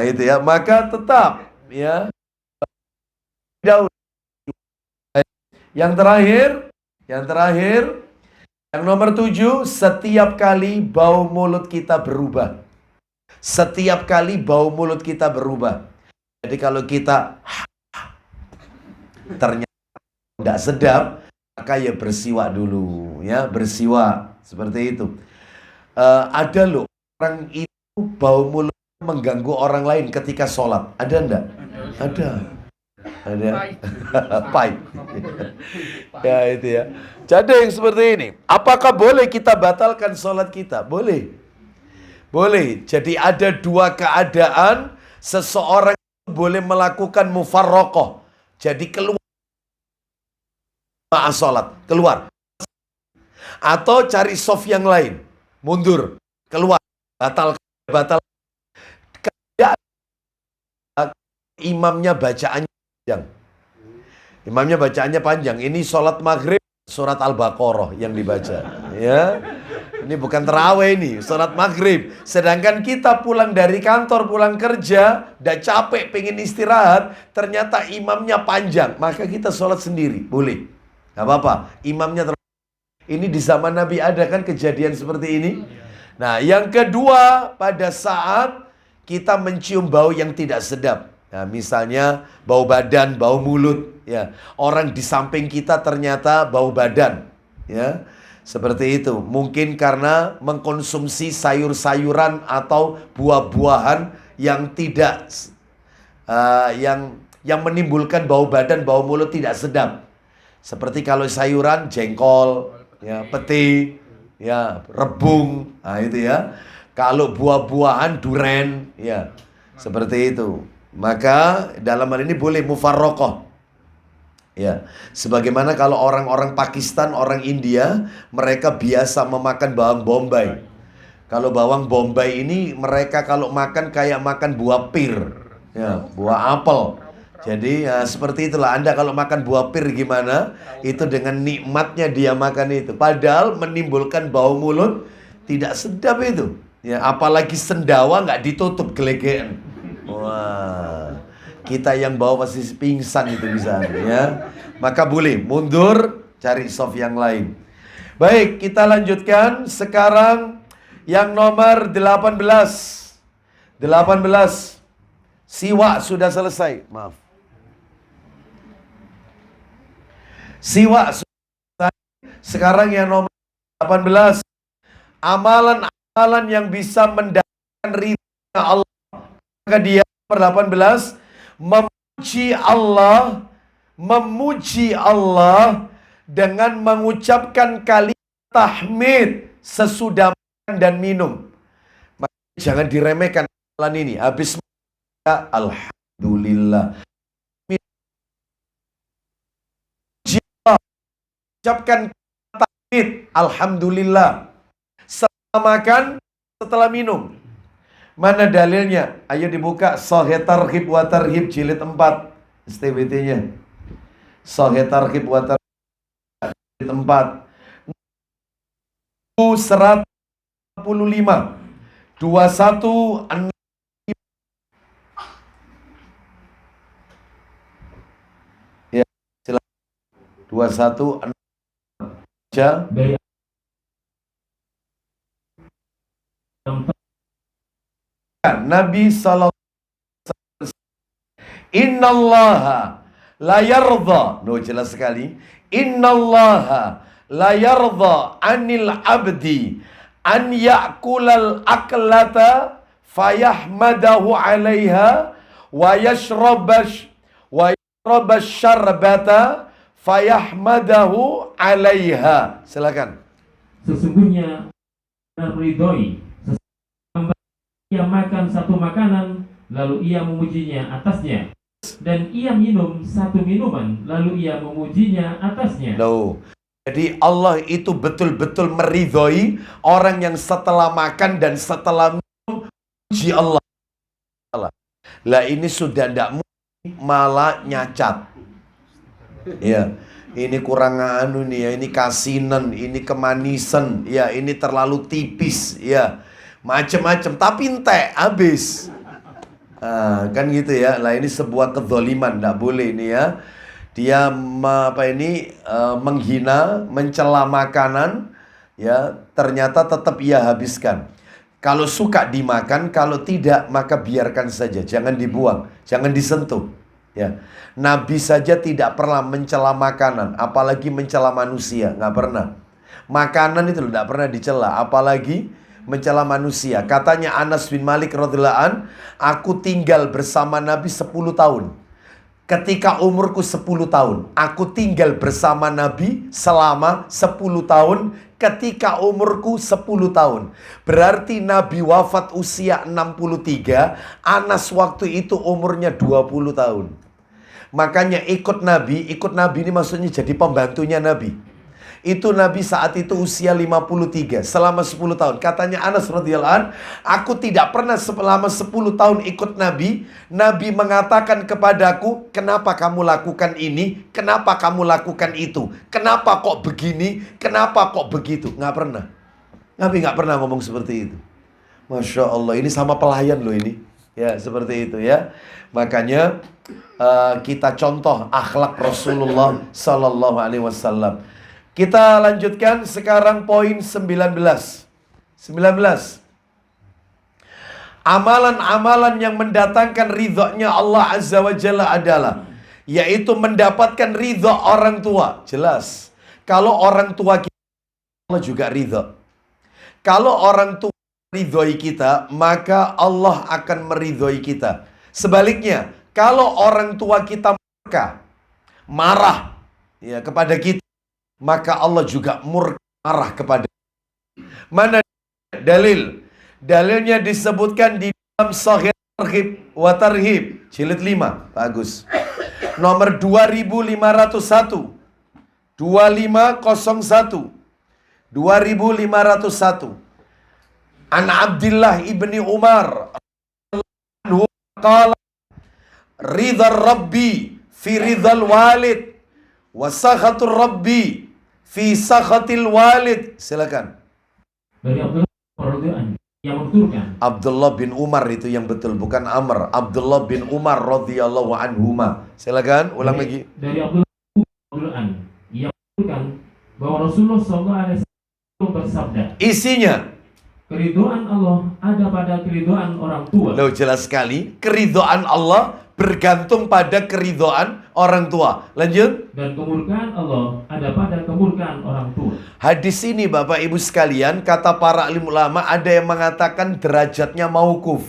Itu ya. Maka tetap, ya. Yang terakhir, yang nomor 7, setiap kali bau mulut kita berubah. Setiap kali bau mulut kita berubah. Jadi kalau kita ternyata tidak sedap, maka ya bersiwak dulu, ya, bersiwak seperti itu. Ada loh orang itu bau mulut mengganggu orang lain ketika sholat. Ada enggak? Ada. Pipe. Ya, itu ya. Jadi yang seperti ini, apakah boleh kita batalkan sholat kita? Boleh. Boleh. Jadi ada dua keadaan seseorang boleh melakukan mufarroqoh. Jadi keluar sholat, keluar. Atau cari soft yang lain, mundur, keluar, batal. Imamnya bacaannya panjang. Imamnya bacaannya panjang. Ini sholat maghrib, surat Al-Baqarah yang dibaca. Ya. Ini bukan terawih ini, sholat maghrib. Sedangkan kita pulang dari kantor, pulang kerja, udah capek, pengen istirahat, ternyata imamnya panjang. Maka kita sholat sendiri, boleh. Gak apa-apa, imamnya ini di zaman Nabi ada kan kejadian seperti ini. Nah, yang kedua, pada saat kita mencium bau yang tidak sedap. Nah, misalnya bau badan, bau mulut, ya. Orang di samping kita ternyata bau badan, ya. Seperti itu. Mungkin karena mengkonsumsi sayur-sayuran atau buah-buahan yang tidak yang menimbulkan bau badan, bau mulut tidak sedap. Seperti kalau sayuran jengkol, ya, peti, ya, rebung, nah itu ya. Kalau buah-buahan duren, ya, seperti itu. Maka dalam hal ini boleh mufarroqah. Ya, sebagaimana kalau orang-orang Pakistan, orang India, mereka biasa memakan bawang bombay. Kalau bawang bombay ini mereka kalau makan kayak makan buah pir, ya, buah apel. Jadi ya, seperti itulah Anda kalau makan buah pir gimana, itu dengan nikmatnya dia makan itu. Padahal menimbulkan bau mulut tidak sedap itu. Ya, apalagi sendawa nggak ditutup gelegean. Wah, kita yang bawa pasti pingsan itu bisa, ya. Maka boleh mundur, cari soft yang lain. Baik, kita lanjutkan sekarang yang nomor 18. 18. Siwak sudah selesai. Maaf. Siwak sudah selesai. Sekarang yang nomor 18. Amalan-amalan yang bisa mendapatkan ridha Allah. Maka dia nomor 18 memuji Allah dengan mengucapkan kalimat tahmid sesudah makan dan minum. Maka jangan diremehkan amalan ini. Habis alhamdulillah. Ucapkan tahmid alhamdulillah setelah makan, setelah minum. Mana dalilnya? Ayo dibuka Sahih Targhib wa Tarhib jilid 4 STBT-nya. Sahih Targhib wa Tarhib jilid 4 145 21 ya, silakan 21 baca. Nabi sallallahu alaihi wasallam, innallaha la yardha, jelas sekali, innallaha la yardha anil abdi an ya'kulal aklata fayahmadahu 'alaiha wa yashrabash syarbata fayahmadahu 'alaiha. Silakan. Sesungguhnya meridhoi ia makan satu makanan, lalu ia memujinya atasnya. Dan ia minum satu minuman, lalu ia memujinya atasnya. Jadi Allah itu betul-betul meridhoi orang yang setelah makan dan setelah minum puji Allah. Lah ini sudah tidak mungkin malah nyacat. Ya, ini kurang anu nih ya, ini kasinan, ini kemanisan, ya ini terlalu tipis, ya. Macem-macem, tapi entek, habis. Kan gitu ya. Lah ini sebuah kezaliman, tidak boleh ini ya. Dia menghina, mencela makanan, ya ternyata tetap ia habiskan. Kalau suka dimakan, kalau tidak maka biarkan saja, jangan dibuang, jangan disentuh. Ya, Nabi saja tidak pernah mencela makanan, apalagi mencela manusia, nggak pernah. Makanan itu tidak pernah dicela, apalagi mencela manusia. Katanya Anas bin Malik radhiyallahu an, aku tinggal bersama Nabi 10 tahun. Ketika umurku 10 tahun, aku tinggal bersama Nabi selama 10 tahun ketika umurku 10 tahun. Berarti Nabi wafat usia 63, Anas waktu itu umurnya 20 tahun. Makanya ikut Nabi ini maksudnya jadi pembantunya Nabi. Itu Nabi saat itu usia 53 selama 10 tahun. Katanya Anas radhiyallahu an, aku tidak pernah selama 10 tahun ikut Nabi. Nabi mengatakan kepadaku, kenapa kamu lakukan ini? Kenapa kamu lakukan itu? Kenapa kok begini? Kenapa kok begitu? Nggak pernah. Nabi nggak pernah ngomong seperti itu. Masya Allah, ini sama pelayan loh ini. Ya seperti itu ya. Makanya kita contoh akhlak Rasulullah Sallallahu Alaihi Wasallam. Kita lanjutkan sekarang poin 19. Amalan-amalan yang mendatangkan ridhonya Allah Azza wa Jalla adalah yaitu mendapatkan ridho orang tua. Jelas. Kalau orang tua kita, Allah juga ridho. Kalau orang tua meridhoi kita, maka Allah akan meridhoi kita. Sebaliknya, kalau orang tua kita murka, marah ya kepada kita, maka Allah juga murka, marah kepada kita. Mana dalil? Dalilnya disebutkan di dalam Sahih Targhib wa Tarhib jilid 5. Bagus. Nomor 2501. 2501. 2501. An Abdullah ibni Umar qala ridha Rabbi fi ridhal walid wa sakhatur Rabbi fi sakhatil walid. Silakan. Dari Abdullah radhiyallahu yang menuturkan. Abdullah bin Umar itu yang betul, bukan Amr. Abdullah bin Umar radhiyallahu anhuma. Silakan, ulang lagi. Dari Abdullah yang menuturkan bahwa Rasulullah SAW bersabda. Isinya, keridhaan Allah ada pada keridhaan orang tua. loh jelas sekali. Keridhaan Allah bergantung pada keridhaan orang tua. Lanjut. Dan kemurkaan Allah ada pada kemurkaan orang tua. Hadis ini Bapak Ibu sekalian, kata para alim ulama, ada yang mengatakan derajatnya mauquf.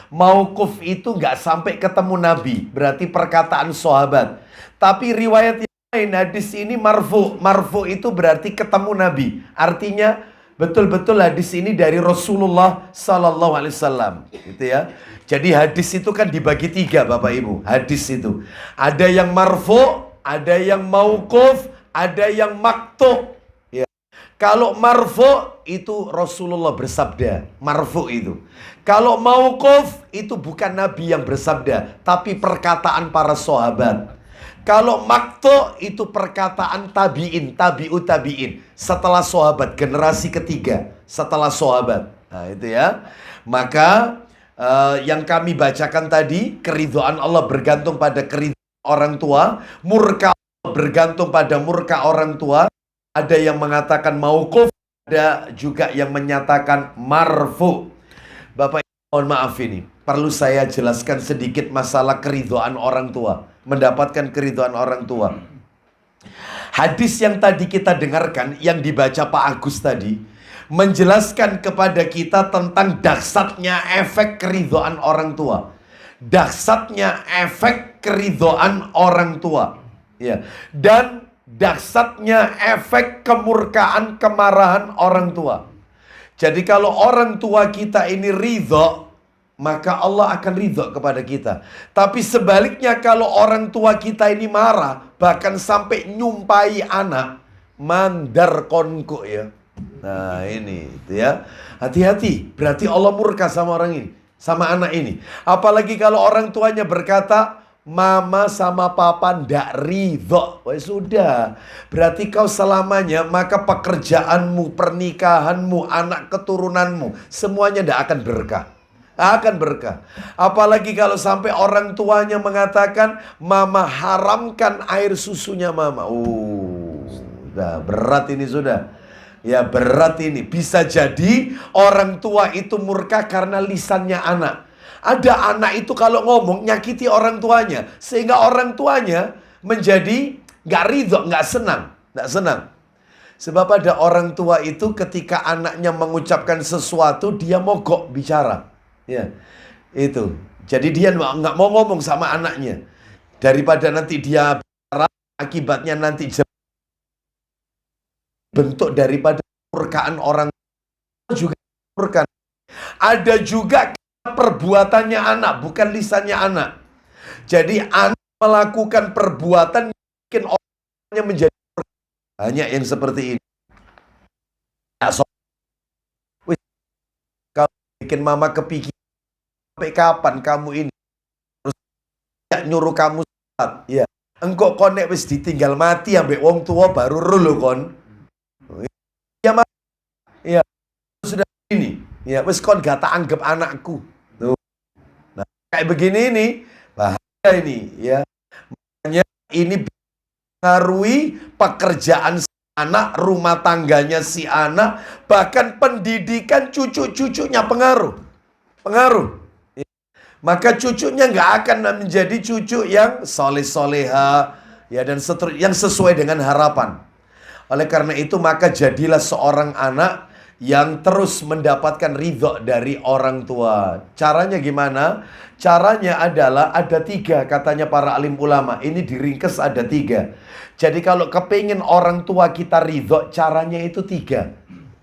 Mauquf itu nggak sampai ketemu Nabi, berarti perkataan sahabat. Tapi riwayat yang lain, hadis ini marfu. Marfu itu berarti ketemu Nabi. Artinya betul-betul hadis ini dari Rasulullah Sallallahu Alaihi Wasallam, gitu ya. Jadi hadis itu kan dibagi 3 Bapak Ibu. Hadis itu ada yang marfu, ada yang mauquf, ada yang maktu. Ya. Kalau marfu itu Rasulullah bersabda, marfu itu. Kalau mauquf itu bukan Nabi yang bersabda, tapi perkataan para sahabat. Kalau maktu itu perkataan tabi'in, tabi'ut tabi'in. Setelah sahabat, generasi ketiga setelah sahabat. Nah itu ya. Maka yang kami bacakan tadi, keridhaan Allah bergantung pada keridhaan orang tua, murka Allah bergantung pada murka orang tua. Ada yang mengatakan mauquf, ada juga yang menyatakan marfu. Bapak mohon maaf ini, perlu saya jelaskan sedikit masalah keridhaan orang tua, mendapatkan keridhaan orang tua. Hadis yang tadi kita dengarkan, yang dibaca Pak Agus tadi, menjelaskan kepada kita tentang dahsyatnya efek keridhaan orang tua. Dahsyatnya efek keridhaan orang tua. Ya. Dan dahsyatnya efek kemurkaan, kemarahan orang tua. Jadi kalau orang tua kita ini ridho, maka Allah akan ridho kepada kita. Tapi sebaliknya kalau orang tua kita ini marah, bahkan sampai nyumpai anak, mandar konko ya. Nah ini itu ya. Hati-hati, berarti Allah murka sama orang ini, sama anak ini. Apalagi kalau orang tuanya berkata, mama sama papa ndak ridho. Wah sudah, berarti kau selamanya, maka pekerjaanmu, pernikahanmu, anak keturunanmu, semuanya ndak akan berkah. Akan berkah. Apalagi kalau sampai orang tuanya mengatakan, mama haramkan air susunya mama. Sudah berat ini sudah. Ya berat ini. Bisa jadi orang tua itu murka karena lisannya anak. Ada anak itu kalau ngomong nyakiti orang tuanya, sehingga orang tuanya menjadi gak ridho, gak senang. Gak senang. Sebab ada orang tua itu ketika anaknya mengucapkan sesuatu, dia mogok bicara. Ya, itu. Jadi dia nggak mau ngomong sama anaknya. Daripada nanti dia bicara, akibatnya nanti bentuk daripada murkaan orang juga murkaan. Ada juga perbuatannya anak, bukan lisannya anak. Jadi anak melakukan perbuatan yang bikin orangnya menjadi banyak yang seperti ini. Kalau bikin mama kepikiran, sampai kapan kamu ini terus nyuruh kamu sholat? Ya, engkau konek wis ditinggal mati ambek wong tua baru rulu kon. Ya mas, ya sudah ini, ya wis kon gak tak anggap anakku. Tuh. Nah, kayak begini ini bahaya ini, ya. Makanya ini mengaruhi pekerjaan si anak, rumah tangganya si anak, bahkan pendidikan cucu-cucunya pengaruh. Pengaruh. Maka cucunya nggak akan menjadi cucu yang soleh-soleha, ya, dan seterusnya, yang sesuai dengan harapan. Oleh karena itu, maka jadilah seorang anak yang terus mendapatkan ridho dari orang tua. Caranya gimana? Caranya adalah ada 3, katanya para alim ulama. Ini diringkes ada 3. Jadi kalau kepingin orang tua kita ridho, caranya itu 3.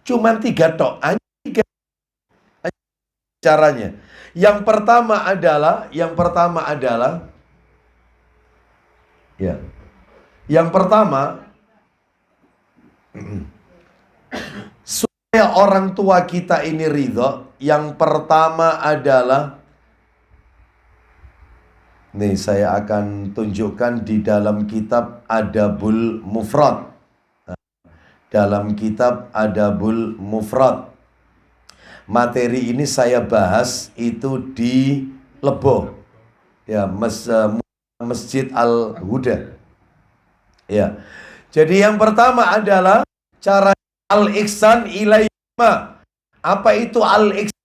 Cuman 3 tok. Hanya 3 caranya. Yang pertama adalah ya. Yang pertama, supaya orang tua kita ini ridho, yang pertama adalah, nih saya akan tunjukkan di dalam kitab Adabul Mufrad. Dalam kitab Adabul Mufrad. Materi ini saya bahas itu di Lebo, ya, Masjid Al-Huda. Ya. Jadi yang pertama adalah cara al-ihsan ilaihima. Apa itu al-ihsan?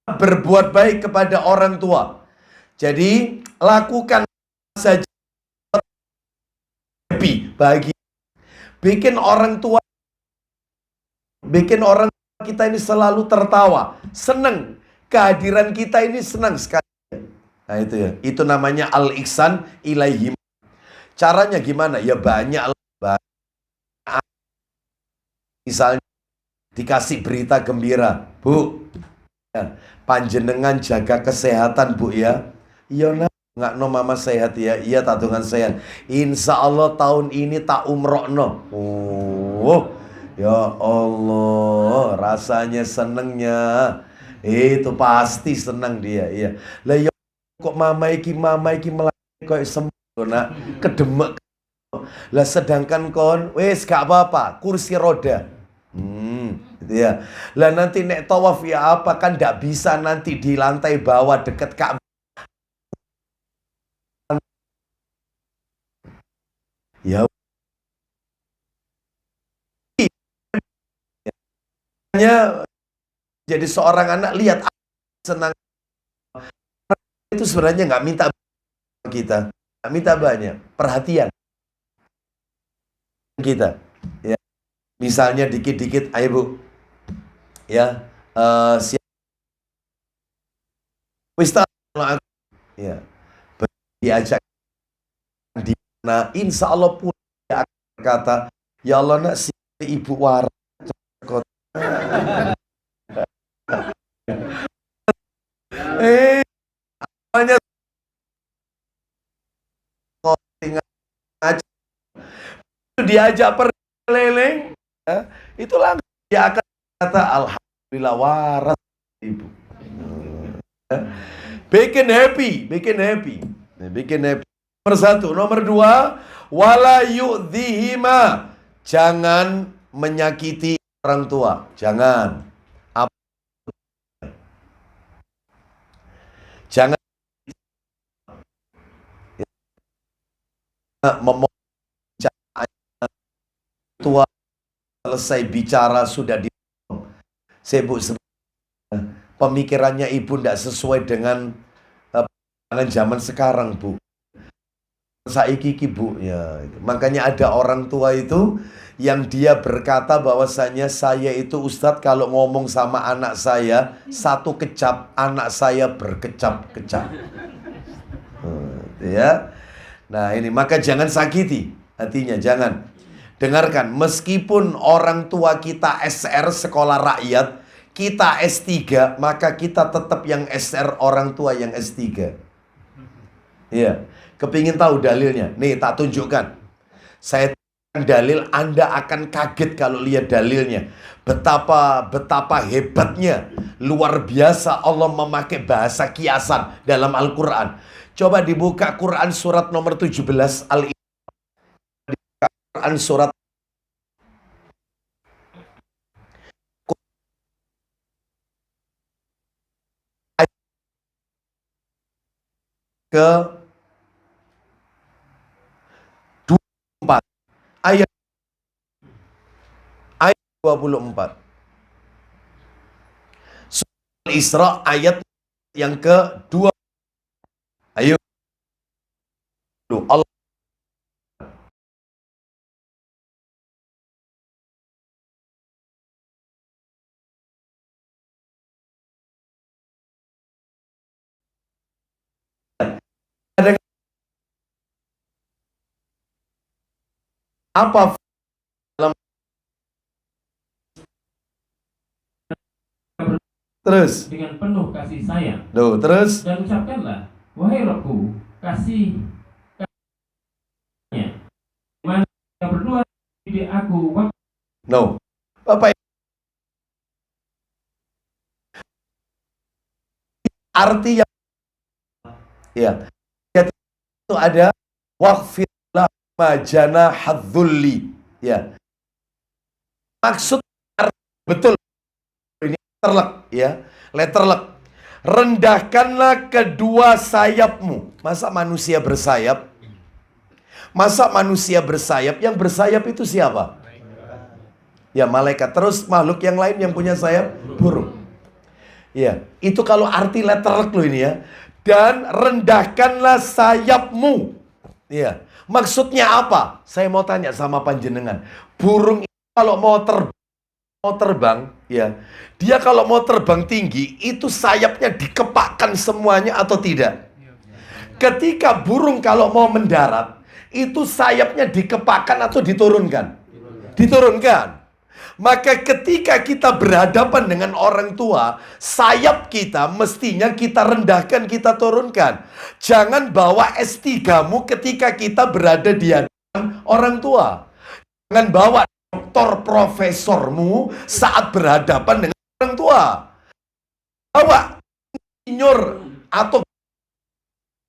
Berbuat baik kepada orang tua. Jadi lakukan saja happy, bahagia. Bikin orang kita ini selalu tertawa, senang. Kehadiran kita ini senang sekali. Nah itu ya, itu namanya al-ihsan ilaihim. Caranya gimana? Ya banyak. Misalnya dikasih berita gembira, Bu, ya, panjenengan jaga kesehatan, Bu, ya. Iya, nah, nggak no mama sehat ya. Iya, tatungan sehat. Insya Allah tahun ini tak umroh no. Oh, ya Allah, rasanya senengnya. Itu pasti senang dia, iya. Lah ya kok mama iki melahirkan kok sempurna, kedemek. Lah sedangkan kon wis gak apa-apa, kursi roda. Gitu ya. Lah nanti nek tawaf ya apa, kan ndak bisa nanti di lantai bawah deket Ka'bah. Ya. Hanya jadi seorang anak lihat senang itu sebenarnya nggak minta kita, nggak minta banyak perhatian kita. Ya. Misalnya dikit-dikit, ayo Bu, ya, ya, diajak di mana, insya Allah pun dia akan berkata, ya Allah nak si ibu waras. Hanya diajak pergi keliling, ya, itu langsung dia akan kata alhamdulillah waras ibu. Ya. Bikin happy. Nomor 1, nomor 2, wala yu'dhihima. Jangan menyakiti orang tua, jangan. Jangan tua selesai bicara sudah sibuk. Pemikirannya ibu tidak sesuai dengan zaman sekarang, Bu. Saiki Bu, ya. Makanya ada orang tua itu yang dia berkata bahwasanya saya itu Ustadz kalau ngomong sama anak saya satu kecap, anak saya berkecap-kecap. Ya. Nah ini, maka jangan sakiti hatinya, jangan. Dengarkan, meskipun orang tua kita SR sekolah rakyat, kita S3, maka kita tetap yang SR, orang tua yang S3. Iya, kepingin tahu dalilnya? Nih, tak tunjukkan. Saya tunjukkan dalil, Anda akan kaget kalau lihat dalilnya. Betapa hebatnya, luar biasa Allah memakai bahasa kiasan dalam Al-Quran. Coba dibuka Quran surat nomor 17 Quran surat ke 24 ayat 24 Surah Al-Isra ayat yang kedua. Ayo. Allah apa dalam terus dengan penuh kasih sayang. loh terus Dan ucapkanlah, wahai Rabbku, kasihnya, mana yang berdua didik aku waktu no Bapak arti yang ya itu ada waqfirlah majana hadzulli ya maksud betul ini letterlek rendahkanlah kedua sayapmu. Masa manusia bersayap? Yang bersayap itu siapa? Ya malaikat. Terus makhluk yang lain yang punya sayap? Burung. Ya, itu kalau arti letterlek loh ini ya. Dan rendahkanlah sayapmu. Ya, maksudnya apa? Saya mau tanya sama panjenengan. Burung itu kalau mau terbang, ya, dia kalau mau terbang tinggi, itu sayapnya dikepakkan semuanya atau tidak? Ketika burung kalau mau mendarat, itu sayapnya dikepakkan atau diturunkan? Diturunkan. Maka ketika kita berhadapan dengan orang tua, sayap kita mestinya kita rendahkan, kita turunkan. Jangan bawa S3-mu ketika kita berada di hadapan orang tua. Jangan bawa doktor profesormu saat berhadapan dengan orang tua. Bawa senior atau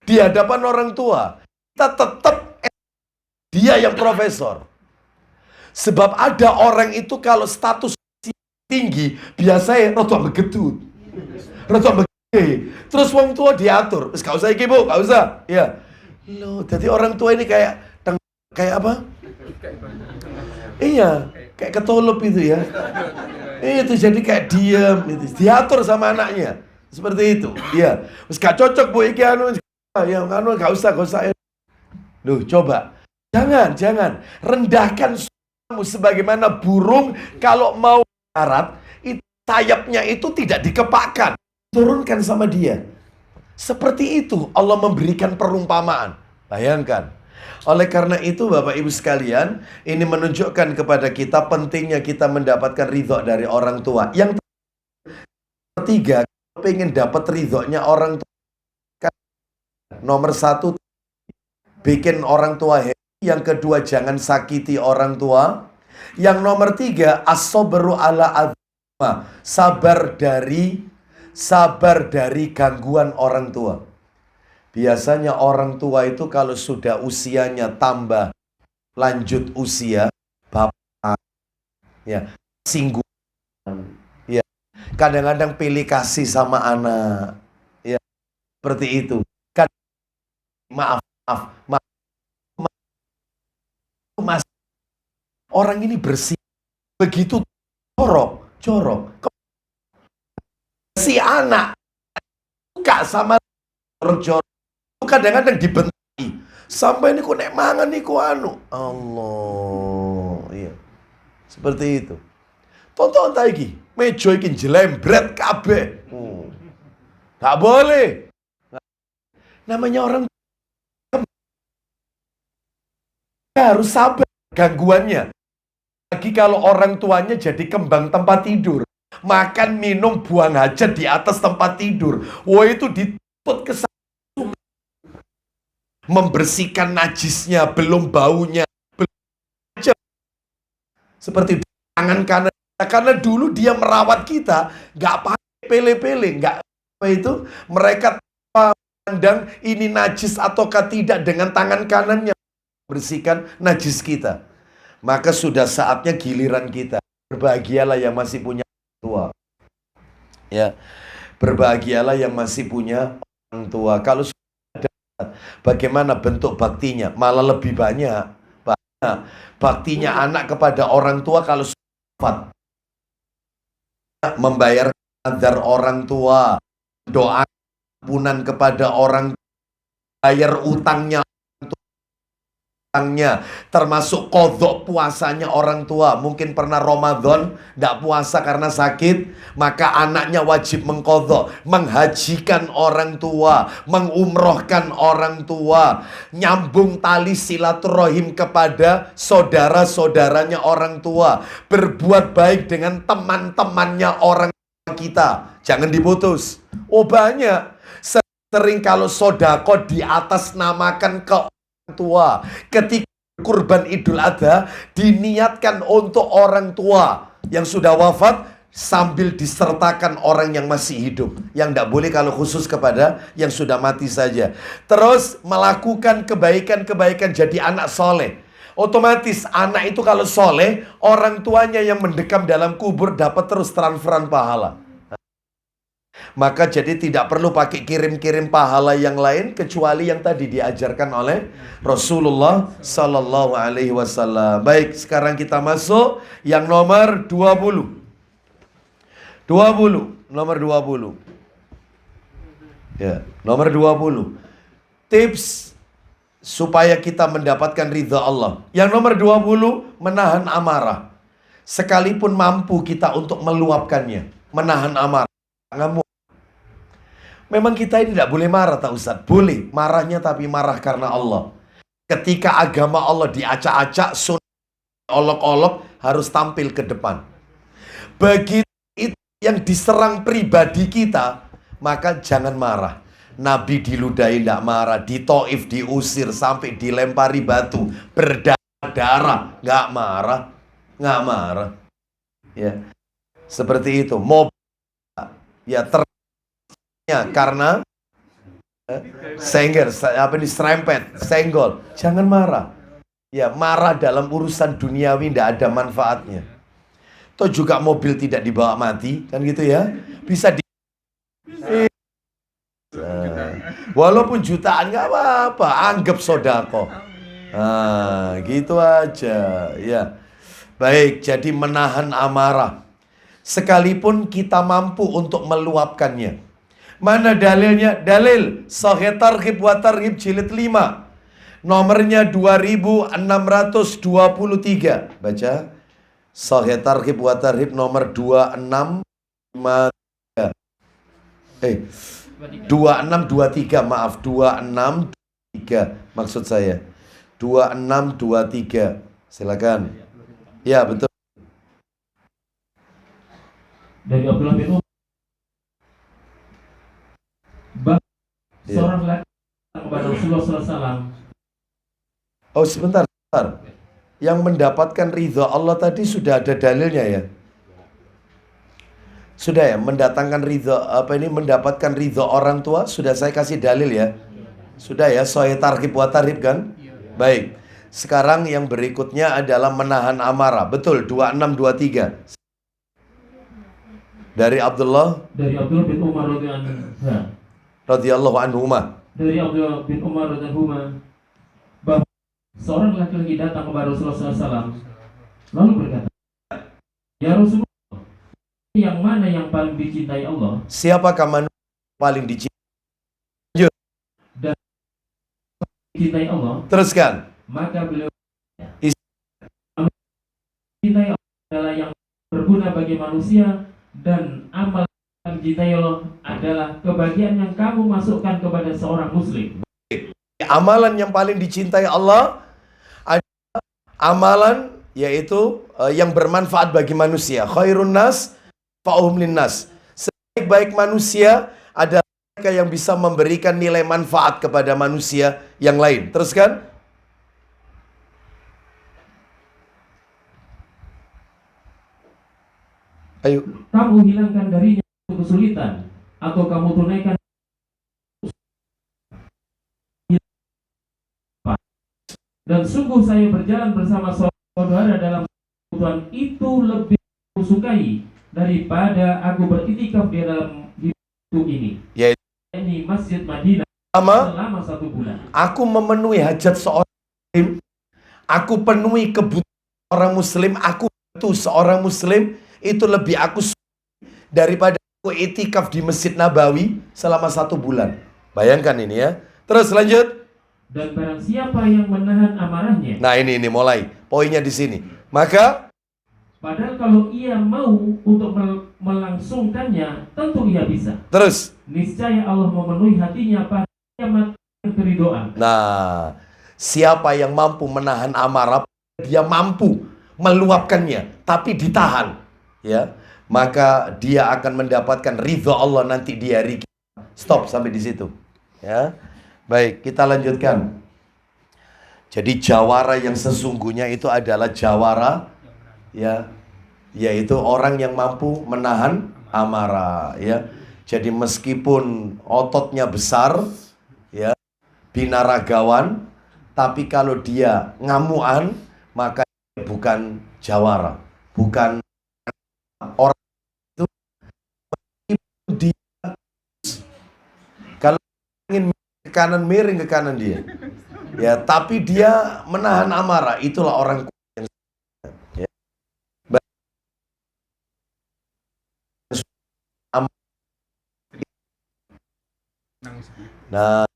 di hadapan orang tua. Kita tetap dia yang profesor. Sebab ada orang itu kalau status tinggi, biasanya rotok begedut. Rotok begede. Terus wong tua diatur. Terus gak usah iki bu, gak usah. Ya. Loh, jadi orang tua ini kayak apa? Iya, kayak ketolup itu ya. Itu jadi kayak diam, itu diatur sama anaknya. Seperti itu. Iya. Terus gak cocok bu iki anu. Ya anu gak usah. Loh, coba. Jangan rendahkan sebagaimana burung kalau mau darat, sayapnya itu tidak dikepakkan, turunkan sama dia. Seperti itu Allah memberikan perumpamaan. Bayangkan. Oleh karena itu Bapak Ibu sekalian, ini menunjukkan kepada kita pentingnya kita mendapatkan ridho dari orang tua. Yang ketiga, pengen dapat ridhonya orang tua. Nomor satu, bikin orang tua happy. Yang kedua, jangan sakiti orang tua. Yang nomor tiga, as-sabru ala adzma, sabar dari gangguan orang tua. Biasanya orang tua itu kalau sudah usianya tambah lanjut usia, bapak ya singgung, ya kadang-kadang pilih kasih sama anak, ya seperti itu. Maaf. Mas, orang ini bersih, begitu jorok. Si anak suka sama jorok, kadang-kadang dibentai. Sampai ini ku nek mangan niku anu. Allah, iya. Seperti itu. Tonton ta iki, meja iki jelembret kabeh. Gak boleh. Namanya orang harus sabar gangguannya. Lagi kalau orang tuanya jadi kembang tempat tidur, makan, minum, buang hajat di atas tempat tidur. Wah itu dituntut ke membersihkan najisnya, belum baunya, belum aja. Seperti tangan kanan. Karena dulu dia merawat kita, nggak pakai pele-pele, nggak apa itu. Mereka pandang ini najis ataukah tidak dengan tangan kanannya. Bersihkan najis kita. Maka sudah saatnya giliran kita. Berbahagialah yang masih punya orang tua. Ya. Berbahagialah yang masih punya orang tua. Kalau sudah ada, bagaimana bentuk baktinya? Malah lebih banyak. Baktinya anak kepada orang tua kalau sudah wafat. Membayar nazar orang tua, doa ampunan kepada orang, bayar utangnya, termasuk kodok puasanya orang tua. Mungkin pernah Ramadan tidak puasa karena sakit, maka anaknya wajib mengkodok, menghajikan orang tua, mengumrohkan orang tua, nyambung tali silaturahim kepada saudara-saudaranya orang tua, berbuat baik dengan teman-temannya orang tua kita. Jangan diputus. Oh banyak. Sering kalau sodako di atas namakan ke tua, ketika kurban Idul Adha diniatkan untuk orang tua yang sudah wafat sambil disertakan orang yang masih hidup. Yang tidak boleh kalau khusus kepada yang sudah mati saja. Terus melakukan kebaikan-kebaikan jadi anak soleh. Otomatis anak itu kalau soleh, orang tuanya yang mendekam dalam kubur dapat terus transferan pahala. Maka jadi tidak perlu pakai kirim-kirim pahala yang lain kecuali yang tadi diajarkan oleh Rasulullah Sallallahu Alaihi Wasallam. Baik, sekarang kita masuk yang nomor 20. Nomor 20. Ya, nomor 20. Tips supaya kita mendapatkan ridha Allah. Yang nomor 20, menahan amarah. Sekalipun mampu kita untuk meluapkannya, menahan amarah. Ngamuk. Memang kita ini tidak boleh marah, tak Ustaz? Boleh, marahnya tapi marah karena Allah. Ketika agama Allah diacak-acak, olok-olok harus tampil ke depan. Begitu itu yang diserang pribadi kita, maka jangan marah. Nabi diludahi tidak marah, di Taif diusir sampai dilempari batu, berdarah, nggak marah, Ya, seperti itu. Mobil, ya karena serempet, senggol. Jangan marah. Ya, marah dalam urusan duniawi tidak ada manfaatnya. Toh juga mobil tidak dibawa mati, kan gitu ya. Bisa walaupun jutaan nggak apa-apa, anggap sodako. Gitu aja. Ya. Baik, jadi menahan amarah. Sekalipun kita mampu untuk meluapkannya. Mana dalilnya? Dalil Sahih Targhib wa Tarhib jilid 5. Nomornya 2623. Baca. Sahih Targhib wa Tarhib nomor 2623. Maaf, 2623 maksud saya. 2623. Silakan. Ya, betul. Dari Abdullah bin Umar, seorang laki kepada Rasulullah SAW. Oh sebentar. Yang mendapatkan ridha Allah tadi sudah ada dalilnya ya? Sudah ya, mendatangkan ridha mendapatkan ridha orang tua sudah saya kasih dalil ya. Sudah ya, Sahih Targhib wa Tarhib kan? Baik. Sekarang yang berikutnya adalah menahan amarah. Betul, 2623. Dari Abdullah bin Umar radhiyallahu anhuma. Dari Abdullah bin Umar radhiyallahu anhu, bahwa seorang laki-laki datang kepada Rasulullah SAW lalu berkata, "Ya Rasulullah, yang mana yang paling dicintai Allah?" Siapakah manusia paling dicintai? Dan dicintai Allah. Teruskan. Maka beliau dicintai Allah adalah yang berguna bagi manusia, dan amal yang dicintai Allah adalah kebahagiaan yang kamu masukkan kepada seorang muslim. Amalan yang paling dicintai Allah adalah amalan yaitu yang bermanfaat bagi manusia. Khairun nas fa'uhum linnas. Sebaik-baik manusia adalah mereka yang bisa memberikan nilai manfaat kepada manusia yang lain. Teruskan. Ayo. Kamu hilangkan darinya kesulitan, atau kamu tunaikan, dan sungguh saya berjalan bersama saudara dalam kebutuhan itu lebih aku sukai daripada aku beritikaf di dalam hidup ini. Yaitu ini Masjid Madinah selama 1 bulan. Aku memenuhi hajat seorang muslim, aku penuhi kebutuhan orang muslim, aku bantu seorang muslim, itu lebih aku suka daripada aku I'tikaf di Masjid Nabawi selama 1 bulan. Bayangkan ini ya. Terus lanjut. Dan barang siapa yang menahan amarahnya. Nah ini mulai poinnya di sini. Maka Padahal kalau ia mau untuk melangsungkannya, tentu ia bisa. terus. Niscaya Allah memenuhi hatinya pada kiamat dan keridoan. Nah, siapa yang mampu menahan amarah, dia mampu meluapkannya, tapi ditahan, ya, maka dia akan mendapatkan ridho Allah nanti di hari kiamat. Stop sampai di situ, ya. Baik, kita lanjutkan. Jadi jawara yang sesungguhnya itu adalah jawara, ya, yaitu orang yang mampu menahan amarah, ya. Jadi meskipun ototnya besar, ya, binaragawan, tapi kalau dia ngamuan, maka bukan jawara, bukan orang itu. Dia kalau ingin ke kanan, miring ke kanan dia, ya, tapi dia menahan amarah, itulah orang yang, ya. Nah,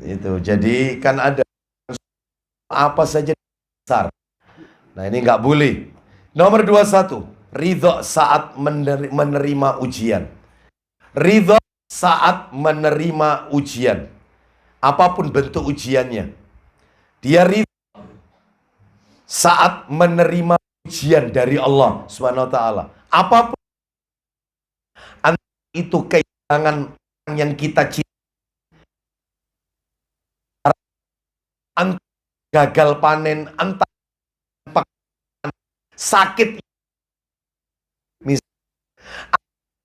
itu jadi kan ada apa saja besar. Nah ini nggak boleh. Nomor 21, ridho saat menerima ujian. Ridho saat menerima ujian, apapun bentuk ujiannya, dia ridho saat menerima ujian dari Allah Subhanahu wa taala. Apapun itu, kehilangan yang kita cintai, gagal panen, entah sakit, misalnya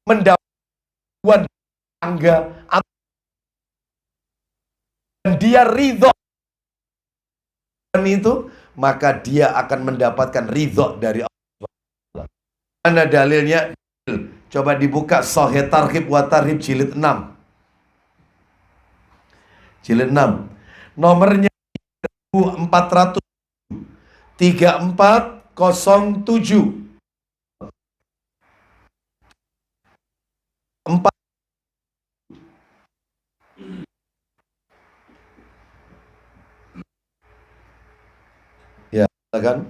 mendapat tangga, dan dia ridho dan itu, maka dia akan mendapatkan ridho dari Allah. Mana dalilnya? Coba dibuka Sahih Targhib wa Tarhib jilid 6. Jilid 6. Nomornya 400 3407. 4. Ya, kan?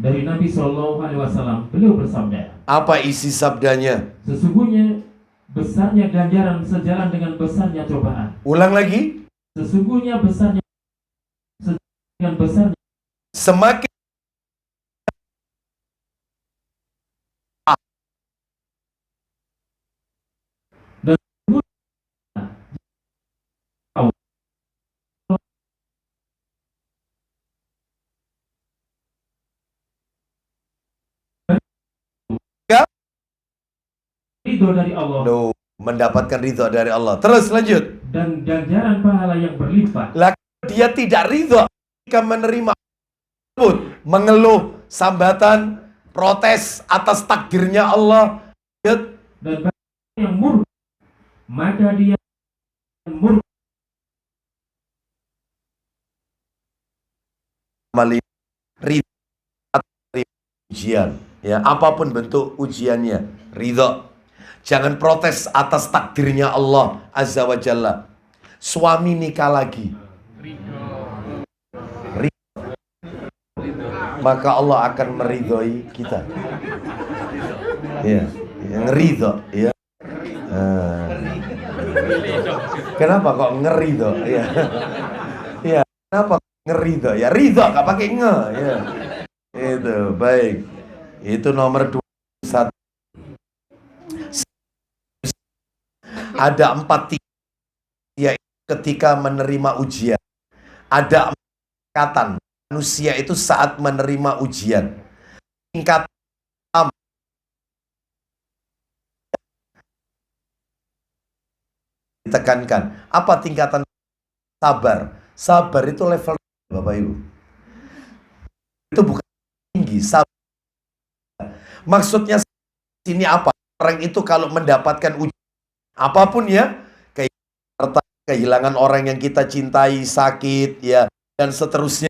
Dari Nabi Shallallahu Alaihi Wasallam, beliau bersabda. Apa isi sabdanya? Sesungguhnya besarnya ganjaran sejalan dengan besarnya cobaan. Ulang lagi. Sesungguhnya besarnya dengan besarnya. Semakin dan ridho dari Allah. Mendapatkan ridho dari Allah. Terus lanjut. Dan ganjaran pahala yang berlimpah. Lah dia tidak ridho ketika menerima, mengeluh, sambatan, protes atas takdirnya Allah. Dan yang murka, maka dia murka. Ridho ujian, ya, apapun bentuk ujiannya, ridho. Jangan protes atas takdirnya Allah Azza wa Jalla. Suami nikah lagi, maka Allah akan meridhoi kita. Ya, yang ridho, ya. Kenapa kok ngeridho? Ya, ya. Kenapa ngeridho? Ya ridho, nggak pakai nge. Ya, itu baik. Itu nomor 21. Ada 4 yaitu ketika menerima ujian. Ada 4 tingkatan manusia itu saat menerima ujian. Tingkat pertama, ditekankan. Apa tingkatan? Sabar. Sabar itu level, Bapak Ibu. Itu bukan tinggi, sabar. Maksudnya sini apa? Orang itu kalau mendapatkan ujian apapun, ya, kehilangan orang yang kita cintai, sakit, ya, dan seterusnya,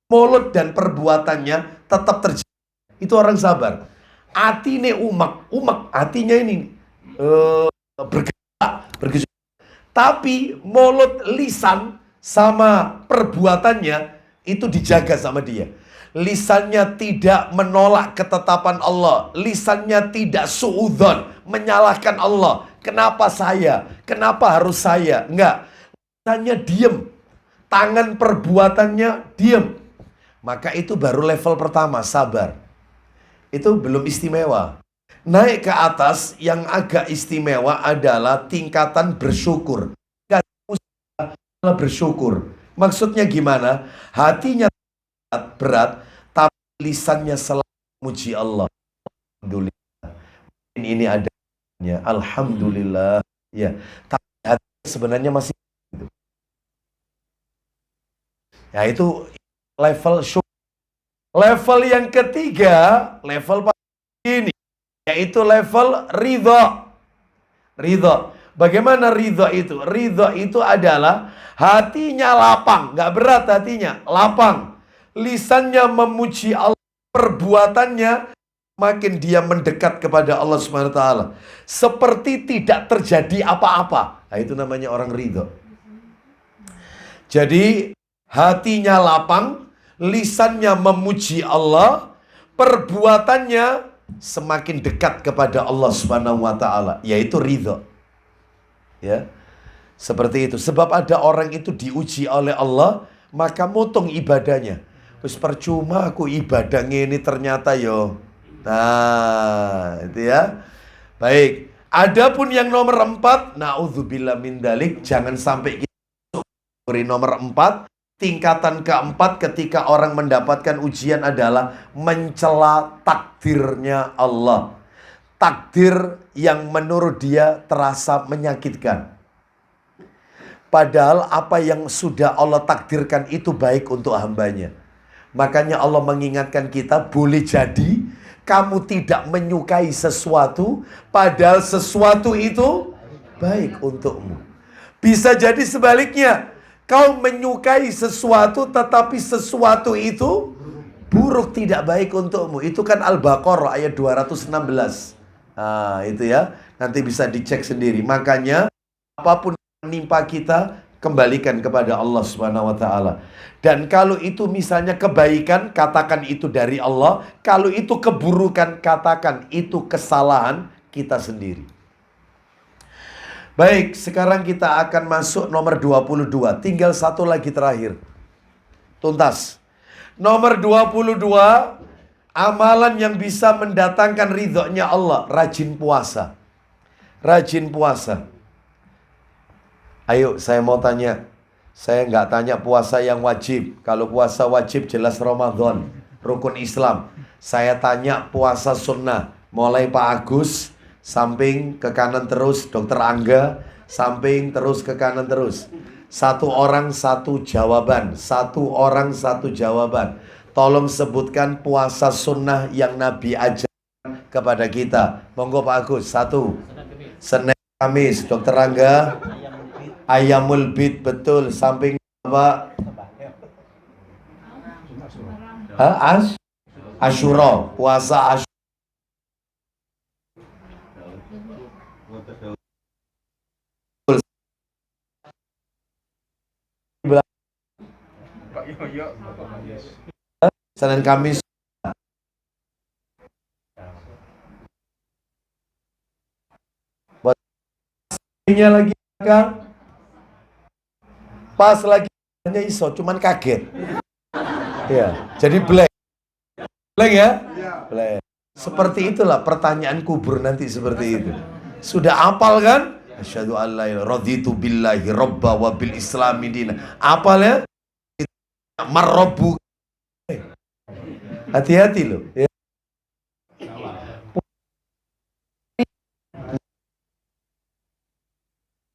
mulut dan perbuatannya tetap terjaga. Itu orang sabar. Atine umak, hatinya ini bergejolak. Tapi mulut, lisan sama perbuatannya itu dijaga sama dia. Lisannya tidak menolak ketetapan Allah. Lisannya tidak suudzon, menyalahkan Allah. Kenapa saya? Kenapa harus saya? Enggak. Lisannya diem. Tangan perbuatannya diem. Maka itu baru level pertama, sabar. Itu belum istimewa. Naik ke atas yang agak istimewa adalah tingkatan bersyukur. Bersyukur. Maksudnya gimana? Hatinya berat, tapi lisannya selalu memuji Allah. Alhamdulillah. Ini adanya. Alhamdulillah. Ya, tapi hati sebenarnya masih gitu. Ya, itu level syukur. Level yang ketiga, level ini, yaitu level ridho. Ridho. Bagaimana ridho itu? Ridho itu adalah hatinya lapang, nggak berat hatinya, lapang. Lisannya memuji Allah, perbuatannya makin dia mendekat kepada Allah Subhanahu wa taala. Seperti tidak terjadi apa-apa. Nah, itu namanya orang ridho. Jadi hatinya lapang, lisannya memuji Allah, perbuatannya semakin dekat kepada Allah Subhanahu wa taala, yaitu ridho. Ya. Seperti itu. Sebab ada orang itu diuji oleh Allah, maka motong ibadahnya. Wis percuma aku ibadah ini ternyata yo. Nah, itu ya. Baik. Adapun yang nomor 4, naudzubillah min dalik, jangan sampai kita masuk nomor 4. Tingkatan keempat ketika orang mendapatkan ujian adalah mencela takdirnya Allah. Takdir yang menurut dia terasa menyakitkan. Padahal apa yang sudah Allah takdirkan itu baik untuk hambanya. Makanya Allah mengingatkan kita, boleh jadi kamu tidak menyukai sesuatu, padahal sesuatu itu baik untukmu. Bisa jadi sebaliknya. Kau menyukai sesuatu tetapi sesuatu itu buruk, tidak baik untukmu. Itu kan Al-Baqarah ayat 216. Nah, itu ya. Nanti bisa dicek sendiri. Makanya apapun yang menimpa kita, kembalikan kepada Allah Subhanahu wa taala. Dan kalau itu misalnya kebaikan, katakan itu dari Allah. Kalau itu keburukan, katakan itu kesalahan kita sendiri. Baik, sekarang kita akan masuk nomor 22. Tinggal satu lagi terakhir. Tuntas. Nomor 22, amalan yang bisa mendatangkan ridhonya Allah. Rajin puasa. Rajin puasa. Ayo, saya mau tanya. Saya nggak tanya puasa yang wajib. Kalau puasa wajib jelas Ramadan, rukun Islam. Saya tanya puasa sunnah. Mulai Pak Agus, samping ke kanan terus, Dokter Angga, samping terus ke kanan terus. Satu orang satu jawaban. Satu orang satu jawaban. Tolong sebutkan puasa sunnah yang Nabi ajarkan kepada kita. Monggo Pak Agus. Satu, Senin Kamis. Dokter Angga, Ayamul Bid, betul. Samping Pak Asyura, puasa Asyura. Senin Kamis. Buatnya lagi kan? Pas lagi hanya iso, cuman kaget. Ya, jadi blank. Blank ya? Blank. Seperti itulah pertanyaan kubur nanti seperti itu. Sudah hafal kan? Asyhadu an la ilaha raditu billahi robba wa bil islami dina. Hafal ya? Marrobu. Hati-hati loh. Ya.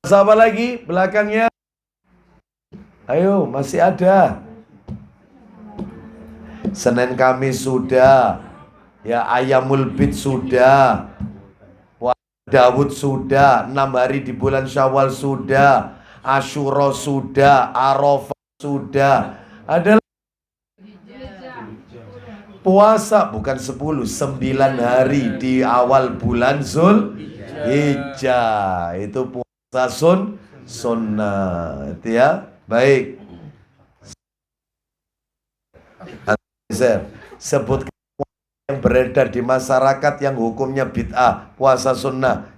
Siapa lagi belakangnya? Ayo, masih ada. Senin Kamis sudah. Ya, Ayamul Bid sudah. Dawud sudah. 6 hari di bulan Syawal sudah. Asyura sudah. Arafah sudah. Ada puasa bukan 10, 9 hari di awal bulan Zulhijjah. Itu puasa sunnah. Itu ya. Baik. Sebutkan yang beredar di masyarakat yang hukumnya bid'ah, puasa sunnah.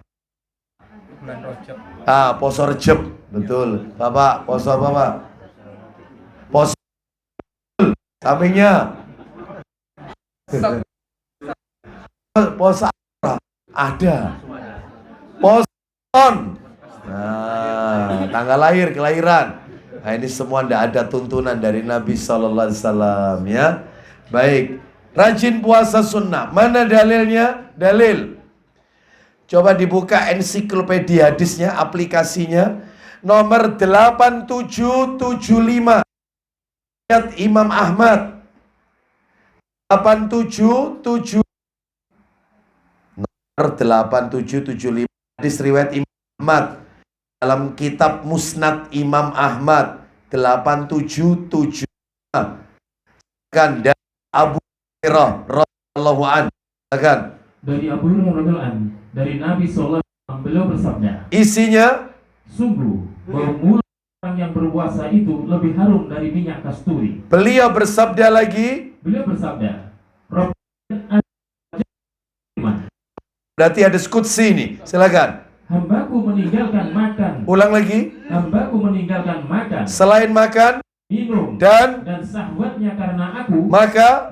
Poso Rejab, betul. Bapak, poso apa, Pak? Poso sampingnya. Poso ada. Poson. Nah, tanggal lahir, kelahiran. Nah, ini semua tidak ada tuntunan dari Nabi Sallallahu Alaihi Wasallam, ya. Baik, rajin puasa sunnah. Mana dalilnya? Dalil. Coba dibuka ensiklopedia hadisnya, aplikasinya. Nomor 8775. Riwayat Imam Ahmad. 8775. Nomor 8775. Hadis riwayat Imam Ahmad. Dalam kitab Musnad Imam Ahmad. 8775. Kan dari Abu Hurairah radhiyallahu anhu. Kan dari Abu Hurairah radhiyallahu anhu, dari Nabi sallallahu alaihi wasallam, beliau bersabda, isinya, sungguh bau mulut orang yang berpuasa itu lebih harum dari minyak kasturi. Beliau bersabda lagi, berarti ada skutsi ini. Silakan. Hambaku meninggalkan makan. Ulang lagi. Hambaku meninggalkan makan. Selain makan, minum dan syahwatnya karena aku, maka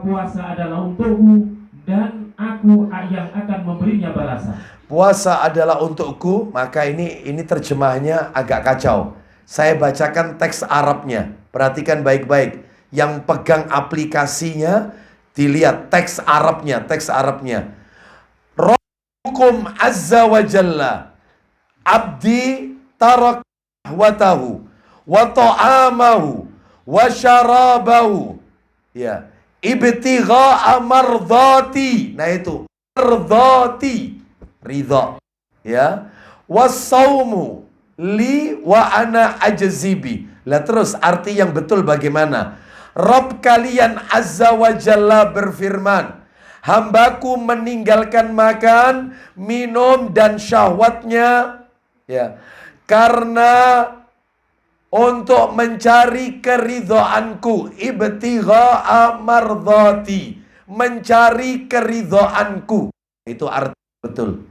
puasa adalah untukku dan aku yang akan memberinya balasan. Puasa adalah untukku, maka ini terjemahnya agak kacau. Saya bacakan teks Arabnya. Perhatikan baik-baik. Yang pegang aplikasinya dilihat teks Arabnya, Rabbukum azza wa jalla abdi tarak watahu wa ta'amahu wa syarabahu, ya, ibtigha'a mardhati. Nah itu mardhati, ridha, ya, wasaumu li wa ana ajzibi. Lah terus arti yang betul bagaimana? Rabb kalian azza wa jalla berfirman, hambaku meninggalkan makan, minum dan syahwatnya, ya, karena untuk mencari keridhaanku, ibtigha'a mardhati, mencari keridhaanku. Itu arti betul.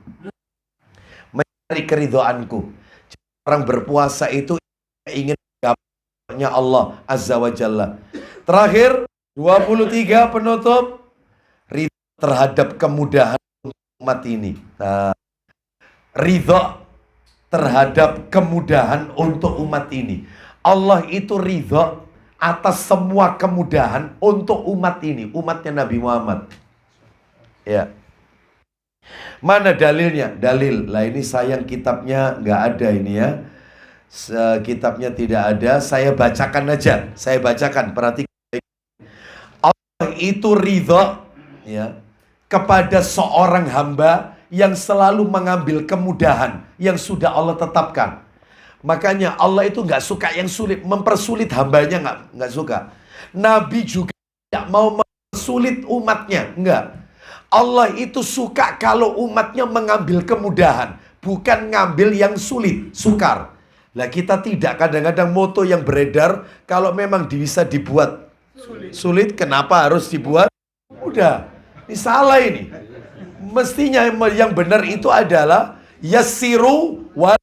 Mencari keridhaanku. Orang berpuasa itu ingin mendapatnya Allah azza wa jalla. Terakhir 23 penutup, ridha terhadap kemudahan umat ini. Nah, ridha terhadap kemudahan untuk umat ini. Allah itu ridha atas semua kemudahan untuk umat ini, umatnya Nabi Muhammad. Ya. Mana dalilnya? Dalil. Lah ini sayang kitabnya nggak ada ini ya. Kitabnya tidak ada. Saya bacakan aja. Saya bacakan. Perhatikan. Allah itu ridha, ya, kepada seorang hamba yang selalu mengambil kemudahan yang sudah Allah tetapkan. Makanya Allah itu nggak suka yang sulit, mempersulit hambanya nggak suka. Nabi juga tidak mau mempersulit umatnya, nggak. Allah itu suka kalau umatnya mengambil kemudahan, bukan ngambil yang sulit, sukar. Lah kita tidak, kadang-kadang moto yang beredar kalau memang bisa dibuat sulit, kenapa harus dibuat mudah? Ini salah ini. Mestinya yang benar itu adalah yassiru wa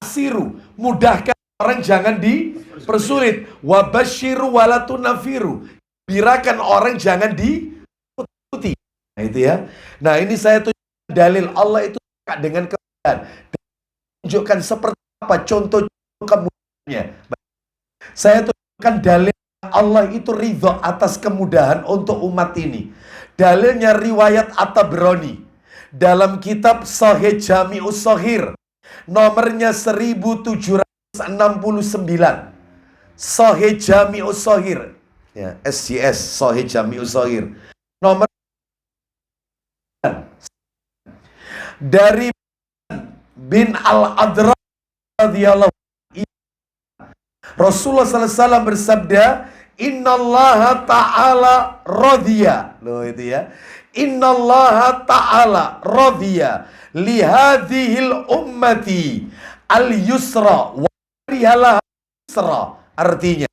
asiru. Mudahkan orang, jangan dipersulit. Wabashiru walatunafiru. Birakan orang, jangan ditutupi. Nah itu ya. Nah ini saya tunjukkan dalil Allah itu suka dengan kemudahan. Tunjukkan seperti apa contoh kemudahannya. Saya tunjukkan dalil Allah itu ridha atas kemudahan untuk umat ini. Dalilnya riwayat At-Tabrani dalam kitab Sahih Jami'us Shaghir, nomornya 1769. Sahih Jami'us Shaghir, ya, SJS, Sahih Jami'us Shaghir, nomor dari bin Al-Adra radhiyallahu anhu. Rasulullah sallallahu alaihi wasallam bersabda, Innallaha ta'ala radhiya. Loh itu ya. Innallaha ta'ala radhiya lihadhil ummati al-yusra wa rihalah yusra. Artinya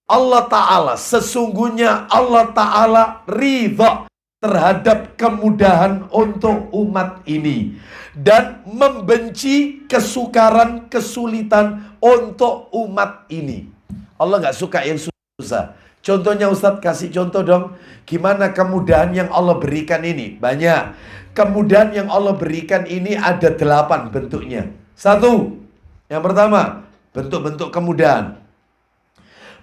Allah Ta'ala, sesungguhnya Allah Ta'ala ridha terhadap kemudahan untuk umat ini dan membenci kesukaran, kesulitan untuk umat ini. Allah nggak suka yang susah. Contohnya Ustadz, kasih contoh dong. Gimana kemudahan yang Allah berikan ini? Banyak. Kemudahan yang Allah berikan ini ada 8 bentuknya. 1. Yang pertama, bentuk-bentuk kemudahan.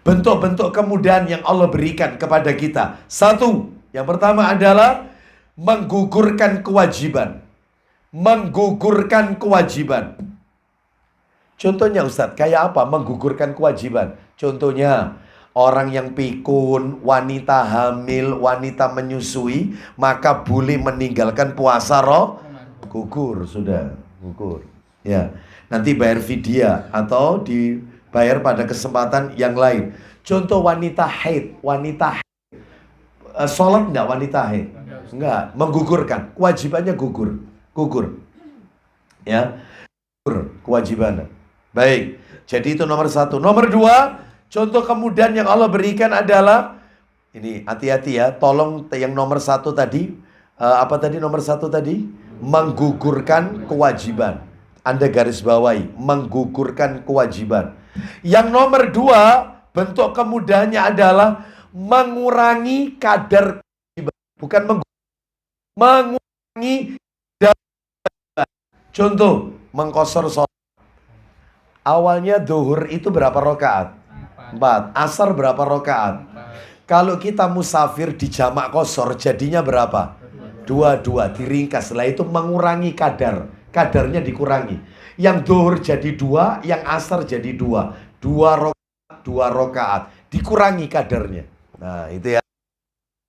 Bentuk-bentuk kemudahan yang Allah berikan kepada kita. 1. Yang pertama adalah menggugurkan kewajiban. Menggugurkan kewajiban. Contohnya Ustadz, kayak apa menggugurkan kewajiban? Contohnya, orang yang pikun, wanita hamil, wanita menyusui, maka boleh meninggalkan puasa gugur, sudah, gugur. Ya, nanti bayar fidyah atau dibayar pada kesempatan yang lain. Contoh wanita haid, sholat enggak wanita haid? Enggak, menggugurkan, kewajibannya gugur. Ya, gugur kewajibannya. Baik, jadi itu nomor 1. Nomor 2, contoh kemudahan yang Allah berikan adalah, ini hati-hati ya, tolong yang nomor 1 tadi, apa tadi nomor 1 tadi? Menggugurkan kewajiban. Anda garis bawahi, menggugurkan kewajiban. Yang nomor 2, bentuk kemudahannya adalah mengurangi kadar kewajiban. Bukan mengurangi kadar kewajiban. Contoh, mengqashar sholat. Awalnya duhur itu berapa rakaat? 4. Asar berapa rakaat? Kalau kita musafir di jamak qashar jadinya berapa? 2, diringkas. Setelah itu mengurangi kadarnya dikurangi. Yang duhur jadi 2, yang asar jadi 2. 2 rakaat, dikurangi kadarnya. Nah, itu ya.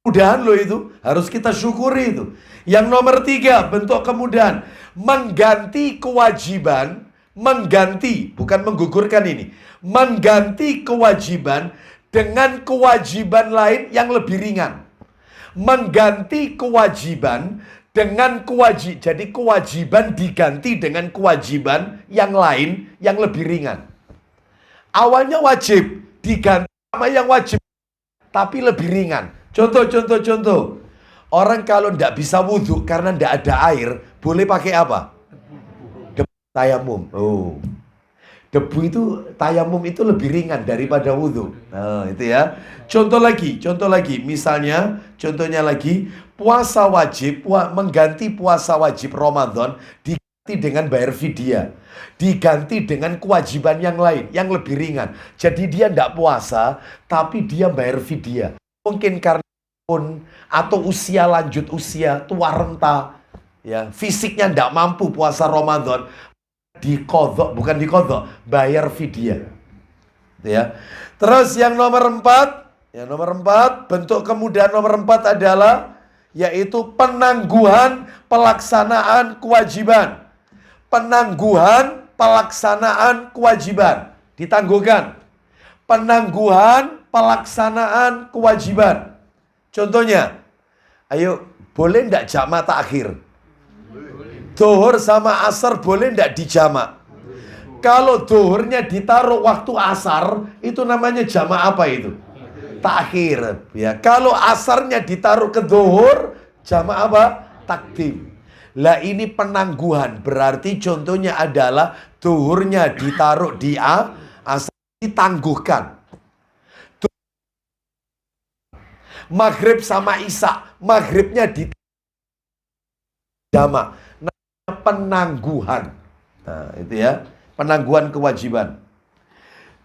Kemudahan loh itu, harus kita syukuri itu. Yang nomor 3, bentuk kemudahan, mengganti kewajiban. Mengganti, bukan menggugurkan ini. Mengganti kewajiban dengan kewajiban lain yang lebih ringan. Mengganti kewajiban dengan jadi kewajiban diganti dengan kewajiban yang lain yang lebih ringan. Awalnya wajib, diganti sama yang wajib, tapi lebih ringan. Contoh. Orang kalau tidak bisa wudhu karena tidak ada air, boleh pakai apa? Tayamum. Oh. Debu itu, tayamum itu lebih ringan daripada wudhu. Nah, itu ya. Contoh lagi. Misalnya, contohnya lagi, puasa wajib, mengganti puasa wajib Ramadan, diganti dengan bayar fidyah. Diganti dengan kewajiban yang lain, yang lebih ringan. Jadi dia tidak puasa, tapi dia bayar fidyah. Mungkin karena atau lanjut usia, tua renta, ya, fisiknya tidak mampu puasa Ramadan, bayar fidyah. Ya. Terus yang nomor 4, bentuk kemudahan nomor 4 adalah yaitu penangguhan pelaksanaan kewajiban. Penangguhan pelaksanaan kewajiban. Ditangguhkan. Penangguhan pelaksanaan kewajiban. Contohnya, ayo, boleh enggak jamak takhir? Duhur sama asar boleh enggak dijamak? Kalau duhurnya ditaruh waktu asar, itu namanya jamak apa itu? Takhir. Ya, kalau asarnya ditaruh ke duhur, jamak apa? Takdim. Lah ini penangguhan, berarti contohnya adalah duhurnya ditaruh di asar ditangguhkan. Maghrib sama isya, maghribnya di jamak. Penangguhan. Nah, itu ya, penangguhan kewajiban.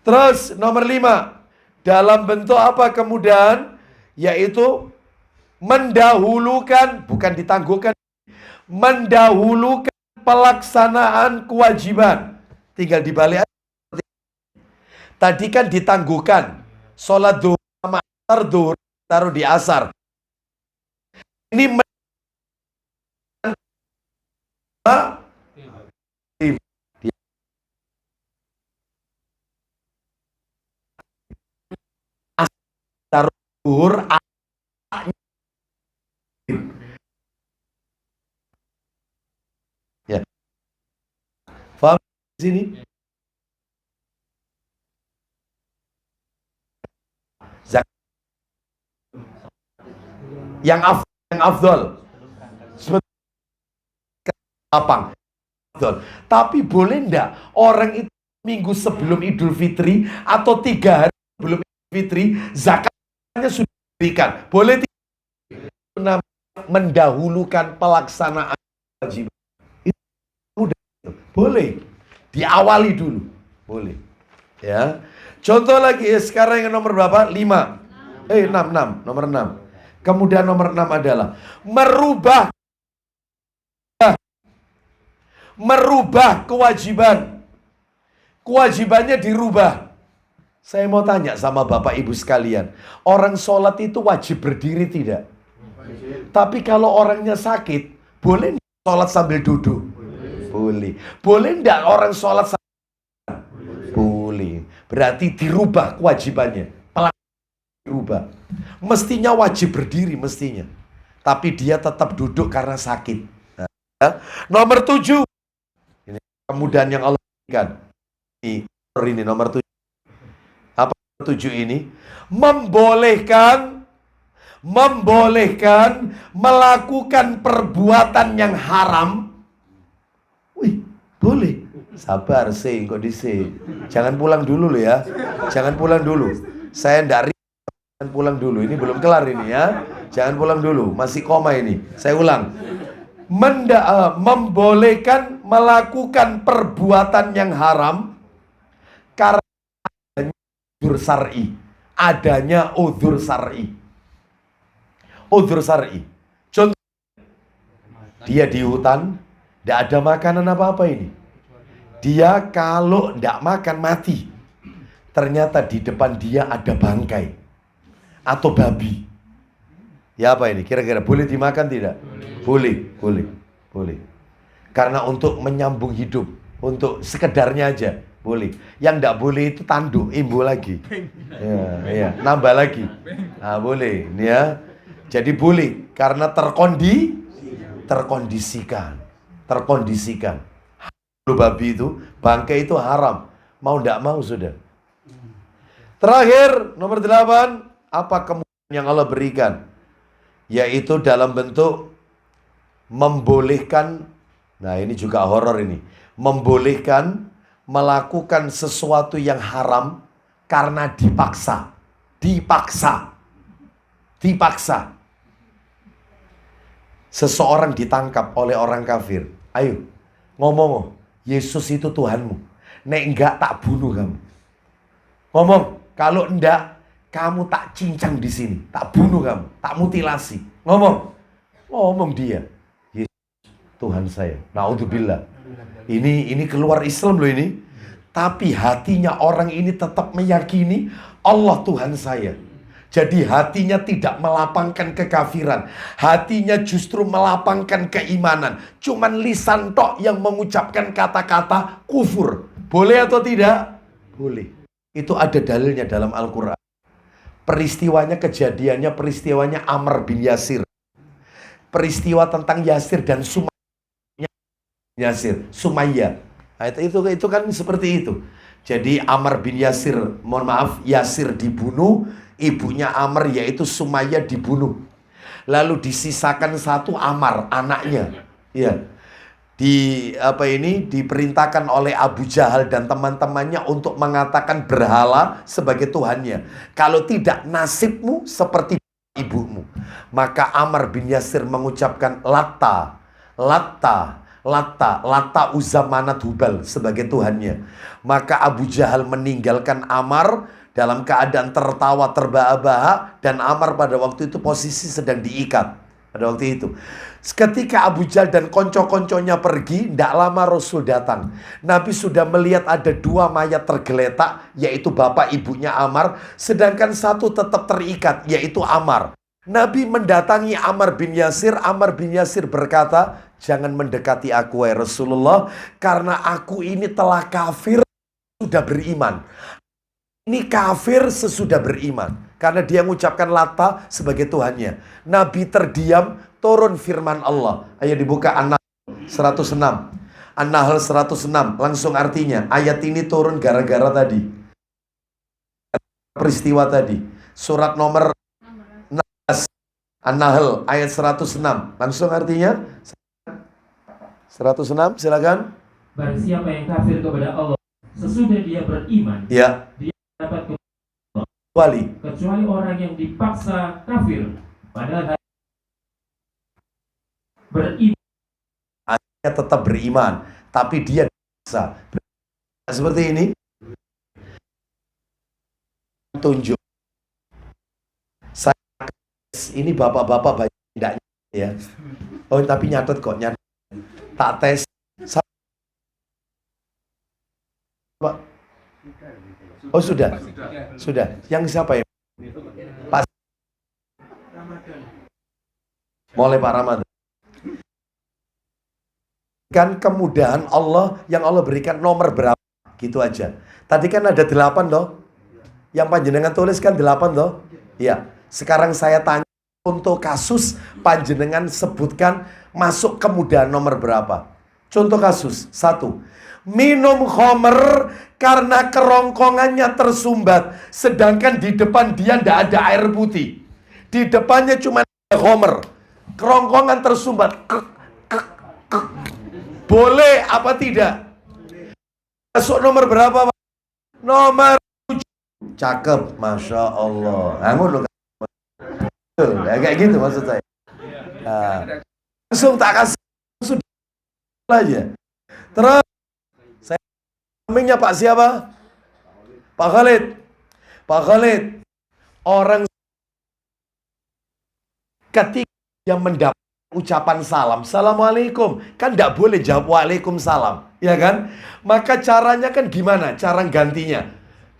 Terus nomor 5, dalam bentuk apa kemudahan? Yaitu mendahulukan, bukan ditangguhkan, mendahulukan pelaksanaan kewajiban. Tinggal dibalik aja. Tadi kan ditangguhkan, sholat duhur sama asar, duhur taruh di asar. Ini zuhur. Ya. Paham di sini? Yang afdol. Lapang. Tapi boleh enggak orang itu minggu sebelum Idul Fitri atau 3 hari sebelum Idul Fitri zakatnya sudah diberikan? Boleh tidak? Mendahulukan pelaksanaan wajib. Itu mudah. Boleh. Diawali dulu. Boleh. Ya. Contoh lagi sekarang yang nomor berapa? 5. 6. Nomor 6. Kemudian nomor 6 adalah merubah kewajiban. Kewajibannya dirubah. Saya mau tanya sama Bapak Ibu sekalian, orang sholat itu wajib berdiri tidak? Tapi kalau orangnya sakit, boleh nggak sholat sambil duduk? Boleh. Boleh nggak orang sholat sambil boleh. Berarti dirubah kewajibannya. Dirubah. Mestinya wajib berdiri, mestinya. Tapi dia tetap duduk karena sakit. Nah, nomor 7. Ini kemudahan yang Allah berikan. Ini nomor 7. Apa 7 ini? Membolehkan melakukan perbuatan yang haram. Wih, boleh. Sabar, kok jangan pulang dulu loh ya. Jangan pulang dulu. Saya enggak jangan pulang dulu. Ini belum kelar ini ya. Jangan pulang dulu. Masih koma ini. Saya ulang. Membolehkan melakukan perbuatan yang haram karena adanya udzur syar'i. Udzur syar'i. Contoh, dia di hutan, tidak ada makanan apa-apa ini. Dia kalau tidak makan mati. Ternyata di depan dia ada bangkai atau babi. Ya apa ini? Kira-kira boleh dimakan tidak? Boleh. Karena untuk menyambung hidup, untuk sekedarnya aja boleh. Yang tidak boleh itu tanduk, imbu lagi. Ya, nambah lagi. Nah, boleh, ini ya. Jadi boleh karena terkondisikan. Babi itu, bangkai itu haram. Mau tidak mau sudah. Terakhir, nomor 8, apa kemudian yang Allah berikan? Yaitu dalam bentuk membolehkan, nah ini juga horor ini, membolehkan melakukan sesuatu yang haram karena dipaksa. Seseorang ditangkap oleh orang kafir. Ayo, ngomong, Yesus itu Tuhanmu. Nek enggak tak bunuh kamu. Ngomong, kalau enggak kamu tak cincang di sini, tak bunuh kamu, tak mutilasi. Ngomong dia. Yesus Tuhan saya. Naudzubillah. Ini keluar Islam loh ini. Tapi hatinya orang ini tetap meyakini Allah Tuhan saya. Jadi hatinya tidak melapangkan kekafiran. Hatinya justru melapangkan keimanan. Cuman lisan tok yang mengucapkan kata-kata kufur. Boleh atau tidak? Boleh. Itu ada dalilnya dalam Al-Quran. Peristiwanya Amr bin Yasir. Peristiwa tentang Yasir dan Sumayyah. Nah, itu kan seperti itu. Jadi Amr bin Yasir, Yasir dibunuh. Ibunya Amr yaitu Sumayyah dibunuh. Lalu disisakan satu Ammar, anaknya. Ya. Diperintahkan oleh Abu Jahal dan teman-temannya untuk mengatakan berhala sebagai Tuhannya. Kalau tidak, nasibmu seperti ibumu. Maka Ammar bin Yasir mengucapkan Latta Uzza Manat Hubal sebagai Tuhannya. Maka Abu Jahal meninggalkan Ammar dalam keadaan tertawa terbahak-bahak, dan Ammar pada waktu itu posisi sedang diikat pada waktu itu. Ketika Abu Jahal dan konco-konconya pergi, tidak lama Rasul datang. Nabi sudah melihat ada 2 mayat tergeletak, yaitu bapak ibunya Ammar, sedangkan satu tetap terikat, yaitu Ammar. Nabi mendatangi Ammar bin Yasir. Ammar bin Yasir berkata, jangan mendekati aku wahai Rasulullah, karena aku ini telah kafir sudah beriman. Ini kafir sesudah beriman. Karena dia mengucapkan Lata sebagai Tuhannya. Nabi terdiam, turun firman Allah. Ayo dibuka An-Nahl 106. An-Nahl 106. Langsung artinya, ayat ini turun gara-gara tadi. Peristiwa tadi. Surat nomor 16. An-Nahl ayat 106. Langsung artinya 106, silakan. Barang siapa yang kafir kepada Allah sesudah dia beriman, Ya. dia dapat Kecuali orang yang dipaksa kafir padahal beriman. dia tetap beriman, tapi dia dipaksa. Seperti ini. Tunjuk. Saya ini bapak-bapak banyak tidaknya ya. Oh, tapi nyatet kok, nyatet. Tak tes. Oh, sudah. Sudah. Yang siapa ya? Pak. Mulai Pak Ramadan. Kan kemudahan Allah yang Allah berikan nomor berapa? Gitu aja. Tadi kan ada 8 toh. Yang panjenengan tulis kan 8 toh. Iya. Sekarang saya tanya untuk kasus panjenengan sebutkan masuk kemudahan nomor berapa? Contoh kasus 1. Minum khamr karena kerongkongannya tersumbat, sedangkan di depan dia tidak ada air putih. Di depannya cuma ada khamr. Kerongkongan tersumbat. Boleh apa tidak? Masuk nomor berapa, Pak? Nomor 7. Cakep, Masya Allah. Kayak gitu maksud saya. Nah, langsung tak kasih sudah aja. Terus saya namanya Pak siapa? Pak Khalid. Pak Khalid, orang ketika yang mendapat ucapan salam, Assalamualaikum, kan tidak boleh jawab Waalaikumsalam, ya kan? Maka caranya kan gimana? Cara gantinya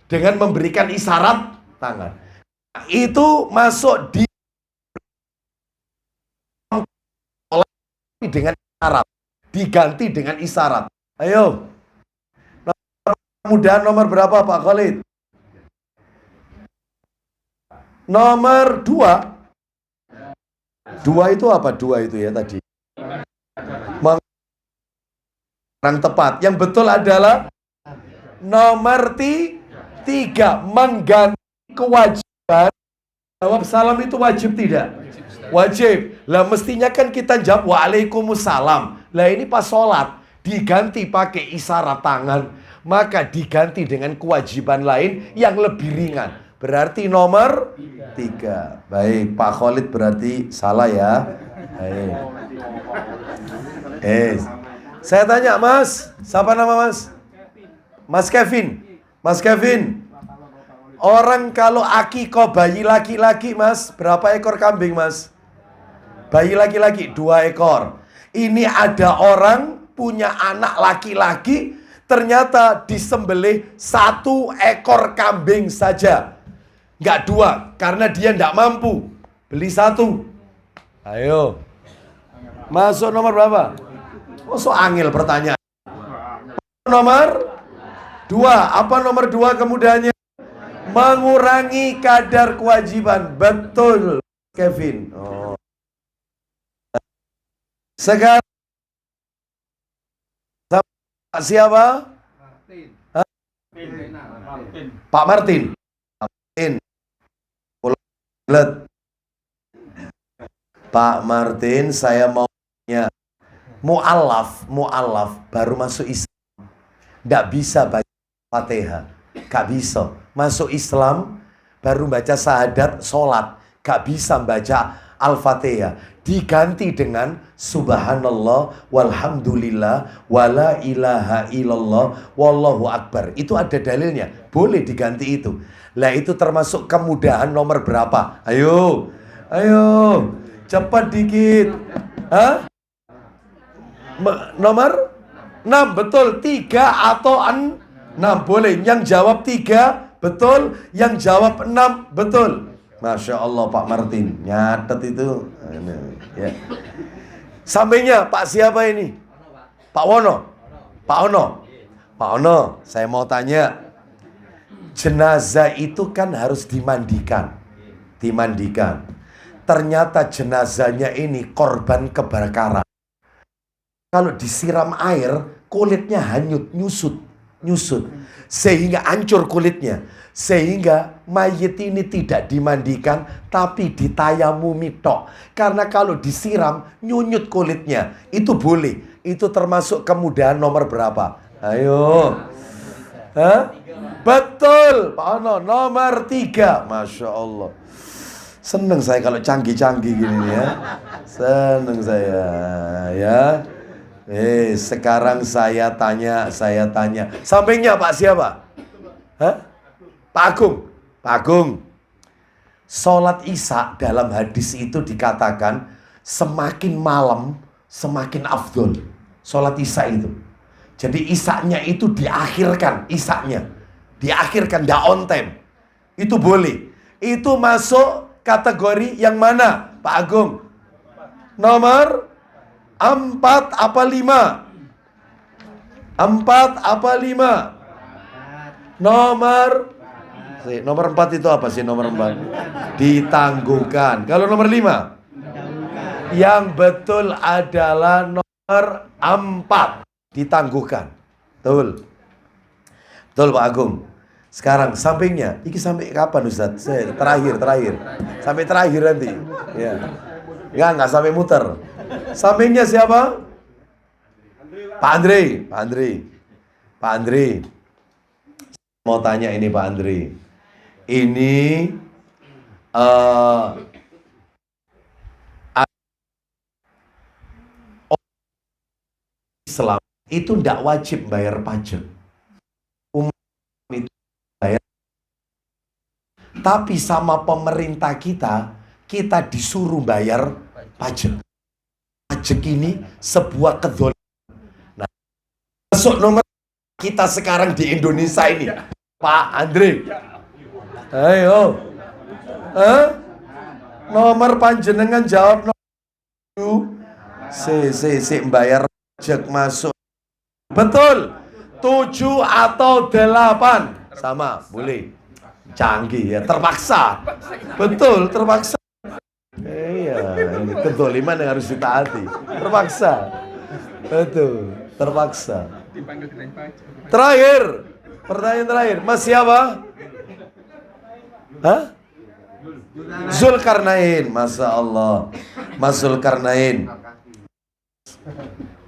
dengan memberikan isyarat tangan. Itu masuk di dengan isyarat, diganti dengan isyarat. Ayo, kemudahan nomor berapa Pak Khalid? Nomor 2. 2 itu apa? 2 itu ya tadi. Yang tepat. Yang betul adalah nomor 3. Mengganti kewajiban. Jawab salam itu wajib tidak? Wajib. Lah mestinya kan kita jawab Waalaikumsalam. Lah ini pas sholat diganti pakai isyarat tangan, maka diganti dengan kewajiban lain yang lebih ringan. Berarti nomor 3. Baik, Pak Khalid berarti salah ya. Baik. Saya tanya Mas, siapa nama Mas? Mas Kevin. Mas Kevin. Orang kalau akikoh bayi laki-laki Mas, berapa ekor kambing Mas? Bayi laki-laki 2 ekor. Ini ada orang punya anak laki-laki, ternyata disembelih 1 ekor kambing saja. Nggak 2, karena dia nggak mampu. Beli 1. Ayo. Masuk nomor berapa? Oh, so angel pertanyaan. Nomor 2. Apa nomor 2 kemudahannya? Mengurangi kadar kewajiban. Betul, Kevin. Oh. Sekarang siapa? Pak Martin. Pak Martin, saya mau tanya, mu'alaf baru masuk Islam, tidak bisa baca Fatihah, gak bisa. Masuk Islam baru baca syahadat, sholat, gak bisa baca Al-Fatihah. Diganti dengan Subhanallah, walhamdulillah, wala ilaha illallah, wallahu akbar. Itu ada dalilnya, boleh diganti itu. Lah itu termasuk kemudahan nomor berapa? Ayo, cepat dikit. Hah? Nomor 6, betul. 3 atau 6 boleh. Yang jawab 3 betul, yang jawab 6 betul. Masya Allah Pak Martin, nyatet itu. Ya. Sampainya Pak siapa ini? Pak Wono. Pak Ono, saya mau tanya. Jenazah itu kan harus dimandikan. dimandikan. Ternyata jenazahnya ini korban kebakaran. Kalau disiram air, kulitnya hanyut, nyusut. Sehingga hancur kulitnya. Sehingga mayit ini tidak dimandikan, tapi ditayamumi tok. Karena kalau disiram, nyunyut kulitnya. Itu boleh. Itu termasuk kemudahan nomor berapa? Ayo. Hah? Betul, Pak Ono, nomor 3. Masya Allah. Seneng saya kalau canggih-canggih gini ya. Seneng saya ya. Sekarang saya tanya. Sampingnya Pak siapa? Hah? Pak Agung. Pak Agung. Sholat Isya dalam hadis itu dikatakan semakin malam semakin afdol. Sholat Isya itu. Jadi Isyanya itu diakhirkan. Diakhirkan, tidak on time. Itu boleh. Itu masuk kategori yang mana Pak Agung? Nomor 4 apa 5? 4 apa 5? Nomor 4 itu apa sih nomor 4? Ditangguhkan. Kalau nomor 5? Yang betul adalah nomor 4. Ditangguhkan. Betul. Betul Pak Agung. Sekarang sampingnya. Ini sampai kapan Ustaz? Terakhir. Sampai terakhir nanti. Ya. Enggak sampai muter. Sampingnya siapa? Pak Andri. Mau tanya ini Pak Andri. Ini Islam itu tidak wajib bayar pajak. Itu bayar. Tapi sama pemerintah kita disuruh bayar pajak. Pajak ini sebuah kedzaliman. Nah, masuk nomor kita sekarang di Indonesia ini, Pak Andre. Ayo, nomor panjenengan jawab nomor 7. Bayar pajak masuk. Betul. 7 atau 8 sama, boleh. Canggih ya, terpaksa. Betul, terpaksa. Iya, ini kedzaliman yang harus ditaati. Terpaksa. Betul, terpaksa. Terakhir, pertanyaan terakhir. Mas siapa? Hah? Zulkarnain, Masya Allah. Mas Zulkarnain.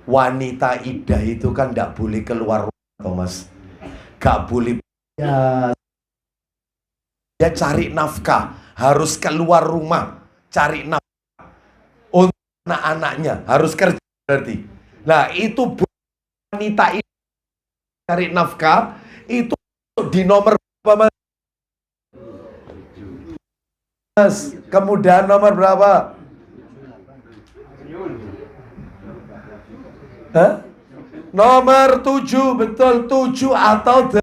Wanita iddah itu kan tidak boleh keluar rumah, Thomas. Gak boleh. Dia cari nafkah, harus keluar rumah. Cari nafkah untuk anak-anaknya, harus kerja berarti. Nah itu wanita itu cari nafkah itu di nomor berapa Mas? Kemudian nomor berapa? Hah? Nomor 7, betul 7 atau 8.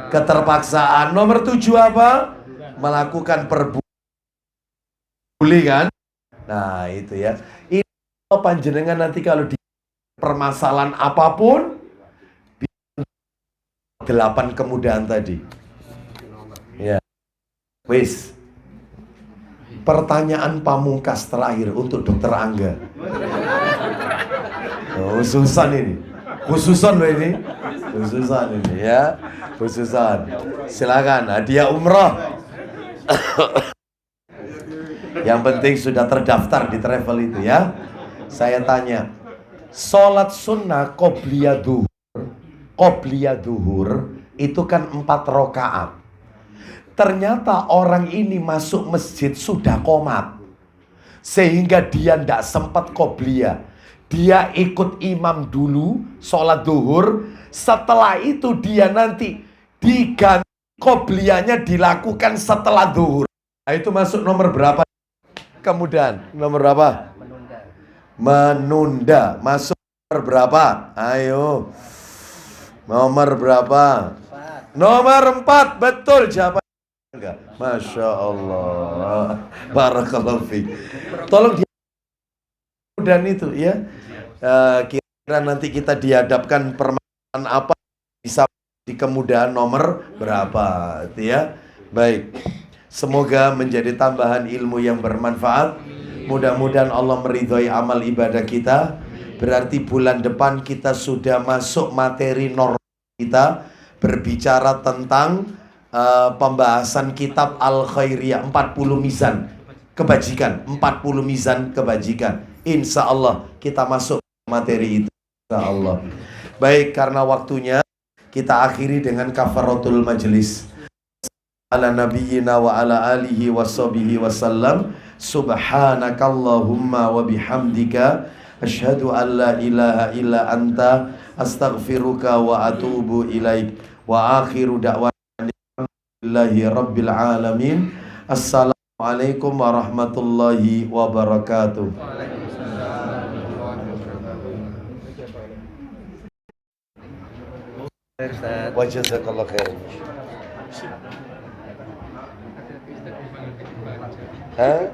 Keterpaksaan. Nomor 7 apa? Melakukan perbuatan, kan? Nah itu ya. Ini panjenengan nanti kalau di permasalahan apapun 8 kemudahan tadi. Ya. Wis. Pertanyaan pamungkas terakhir untuk Dokter Angga. Khususan ini. Khususan loh ini. Khususan ini ya. Khususan. Silakan hadiah umroh. Yang penting sudah terdaftar di travel itu ya. Saya tanya, sholat sunnah qobliyah duhur itu kan 4 rakaat. Ternyata orang ini masuk masjid sudah qomat, sehingga dia tidak sempat qobliyah. Dia ikut imam dulu sholat duhur. Setelah itu dia nanti diganti, qobliyahnya dilakukan setelah duhur. Nah, itu masuk nomor berapa? Kemudian nomor berapa? Menunda. Masuk nomor berapa? Ayo. Nomor berapa? Nomor 4. Betul jawaban. Masya Allah. Barakallahu fiik. Tolong dan itu ya. Kira-kira nanti kita dihadapkan permasalahan apa bisa di kemudahan nomor berapa, gitu ya. Baik. Semoga menjadi tambahan ilmu yang bermanfaat. Mudah-mudahan Allah meridhoi amal ibadah kita. Berarti bulan depan kita sudah masuk materi normal kita, berbicara tentang pembahasan kitab Al-Khairiyah, 40 mizan kebajikan, 40 mizan kebajikan. Insya Allah kita masuk materi itu, insya Allah. Baik, karena waktunya kita akhiri dengan kafaratul majelis. Ala nabiyyina wa ala alihi wa sahbihi wasallam. Subhanakallahumma wa bihamdika asyhadu an la ilaha illa anta astaghfiruka wa atubu ilaik. Wa akhiru da'wana alhamdulillahi rabbil alamin. Assalamualaikum warahmatullahi wabarakatuh. Wa jazakallahu khairan. Hah?